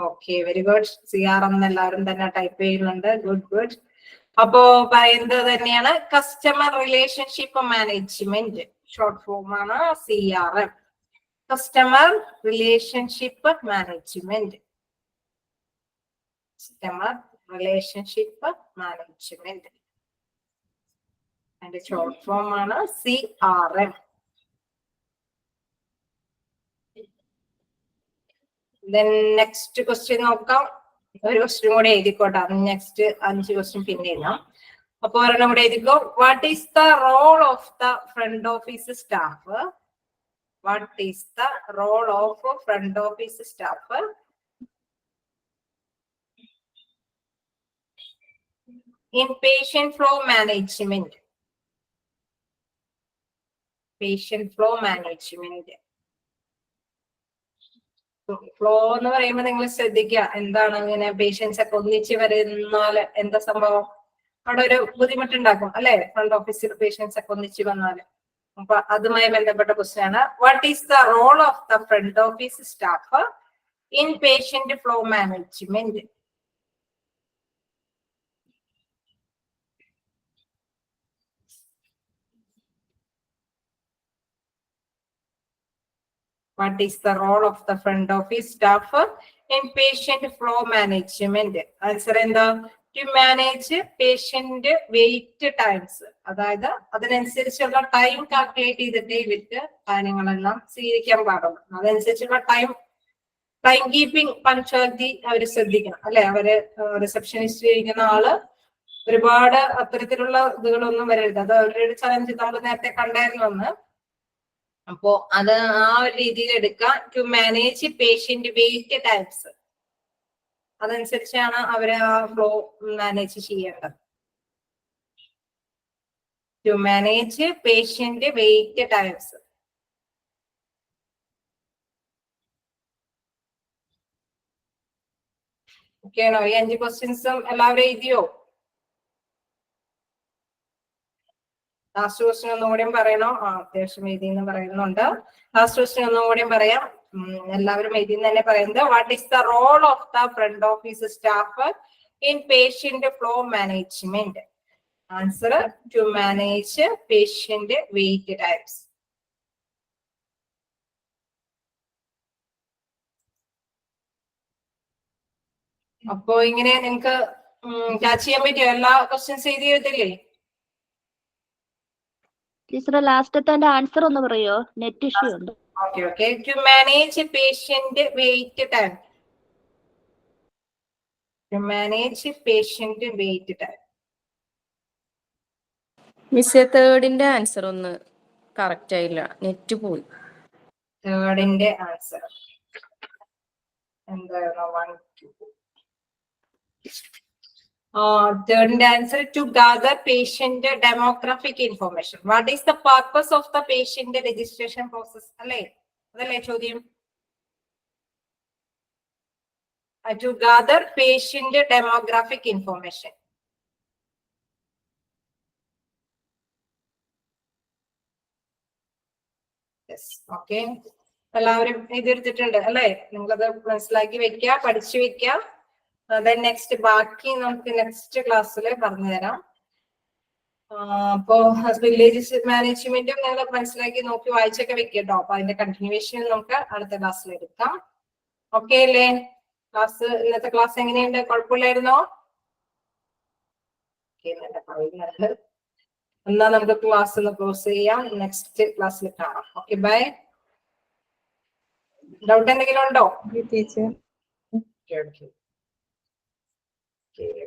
Okay, very good. CRM എല്ലാവരും തന്നെ ടൈപ്പ് ചെയ്യുന്നുണ്ട്. ഗുഡ്. അപ്പോ പറയുന്നത് തന്നെയാണ് customer relationship management. Short form ആണ് CRM. Customer relationship management. Customer relationship management. അതിന്റെ ഷോർട്ട് ഫോം ആണ് CRM. Then next question നോക്കാം. ഒരു ക്വസ്റ്റ്യൻ കൂടെ എഴുതിക്കോട്ടെ. നെക്സ്റ്റ് 5 ക്വസ്റ്റ്യൻ പിന്നെ എഴുതാം. അപ്പൊ ഒരെണ്ണം കൂടെ എഴുതിക്കോ. What is the role of the front office staff? What is the role of front office staff in patient flow management? Patient flow management. Flow എന്ന് പറയുമ്പോൾ നിങ്ങൾ ശ്രദ്ധിക്കുക, എന്താണ് ഇങ്ങനെ പേഷ്യൻസ് ഒക്കെ ഒന്നിച്ച് വരുന്നാല് എന്താ സംഭവം? അവിടെ ഒരു ബുദ്ധിമുട്ടുണ്ടാക്കും അല്ലെ? ഫ്രണ്ട് ഓഫീസിൽ പേഷ്യൻസ് ഒക്കെ ഒന്നിച്ച് വന്നാല്. അപ്പൊ അതുമായി ബന്ധപ്പെട്ട ക്വസ്റ്റ്യൻ ആണ്. What is the role of the front office staff in patient flow management? What is the role of the front office staff in patient flow management? Answer എന്താ? To manage patient wait times. അതായത് അതിനനുസരിച്ചുള്ള time calculate ചെയ്തിട്ടേ ഇവർക്ക് കാര്യങ്ങളെല്ലാം സ്വീകരിക്കാൻ പാടുള്ളൂ. അതനുസരിച്ചുള്ള time keeping punctuality അവർ ശ്രദ്ധിക്കണം അല്ലെ? അവര് റിസപ്ഷനിസ്റ്റ് ഇരിക്കുന്ന ആള് ഒരുപാട് അത്തരത്തിലുള്ള ഇതുകളൊന്നും വരരുത്. അത് അവരുടെ ഒരു ചലഞ്ച് നമ്മൾ നേരത്തെ കണ്ടായിരുന്നു. അപ്പോ അത് ആ ഒരു രീതിയിൽ എടുക്കാം. To manage patient wait times. അതനുസരിച്ചാണ് അവര് ആ ഫ്ലോ മാനേജ് ചെയ്യേണ്ടത്. To manage patient wait times. Okay ആണോ? ഈ 5 ക്വസ്റ്റ്യൻസും എല്ലാവരും എഴുതിയോ? ലാസ്റ്റ് ക്വസ്റ്റ്യൻ ഒന്നുകൂടെയും പറയണോ? അത്യാവശ്യം എഴുതി എന്ന് പറയുന്നുണ്ട്. ലാസ്റ്റ് ക്വസ്റ്റ്യൻ ഒന്നുകൂടെയും പറയാം. എല്ലാവരും എഴുതി തന്നെ പറയുന്നത്. What is the role of the front office staff in patient flow management? Answer to manage patient wait times. അപ്പോ ഇങ്ങനെ നിങ്ങൾക്ക് ക്യാച്ച് ചെയ്യാൻ പറ്റിയോ? എല്ലാ ക്വസ്റ്റ്യൻസ് എഴുതി എഴുതില്ലേ? ടീച്ചറെ ലാസ്റ്റത്തെ ആൻസർ ഒന്ന് പറയോ? നെറ്റ് ഇഷ്യൂ ഉണ്ട്. Okay. To manage patient wait time. To manage patient wait time. Miss തേർഡിന്റെ ആൻസർ ഒന്ന് കറക്റ്റ് ആയില്ല, നെറ്റ് പോയി. തേർഡിന്റെ ആൻസർ എന്തായിരുന്നു? Third answer, to gather patient demographic information. What is the purpose of the patient registration process? അതല്ലേ ചോദ്യം? To gather patient demographic information. Yes, okay. എല്ലാവരും എഴുതിയെടുത്തിട്ടുണ്ട് അല്ലേ? നിങ്ങളത് മനസ്സിലാക്കി വെക്കുക, പഠിച്ചു വെക്കുക. നെക്സ്റ്റ് ബാക്കി നമുക്ക് നെക്സ്റ്റ് ക്ലാസ്സിൽ പറഞ്ഞു തരാം. അപ്പോ വില്ലേജ് മാനേജ്മെന്റും നിങ്ങൾ മനസ്സിലാക്കി നോക്കി വായിച്ചൊക്കെ വെക്കട്ടോ. അപ്പൊ അതിന്റെ കണ്ടിന്യൂവേഷൻ നമുക്ക് അടുത്ത ക്ലാസ്സിൽ എടുക്കാം. ഓക്കെ അല്ലേ? ഇന്നത്തെ ക്ലാസ് എങ്ങനെയുണ്ട്? കുഴപ്പമില്ലായിരുന്നോ? എന്നാ നമുക്ക് ക്ലാസ് ഒന്ന് ക്ലോസ് ചെയ്യാം. നെക്സ്റ്റ് ക്ലാസ്സിൽ കാണാം. Okay, by. ഡൗട്ട് എന്തെങ്കിലും ഉണ്ടോ? Teacher Okay.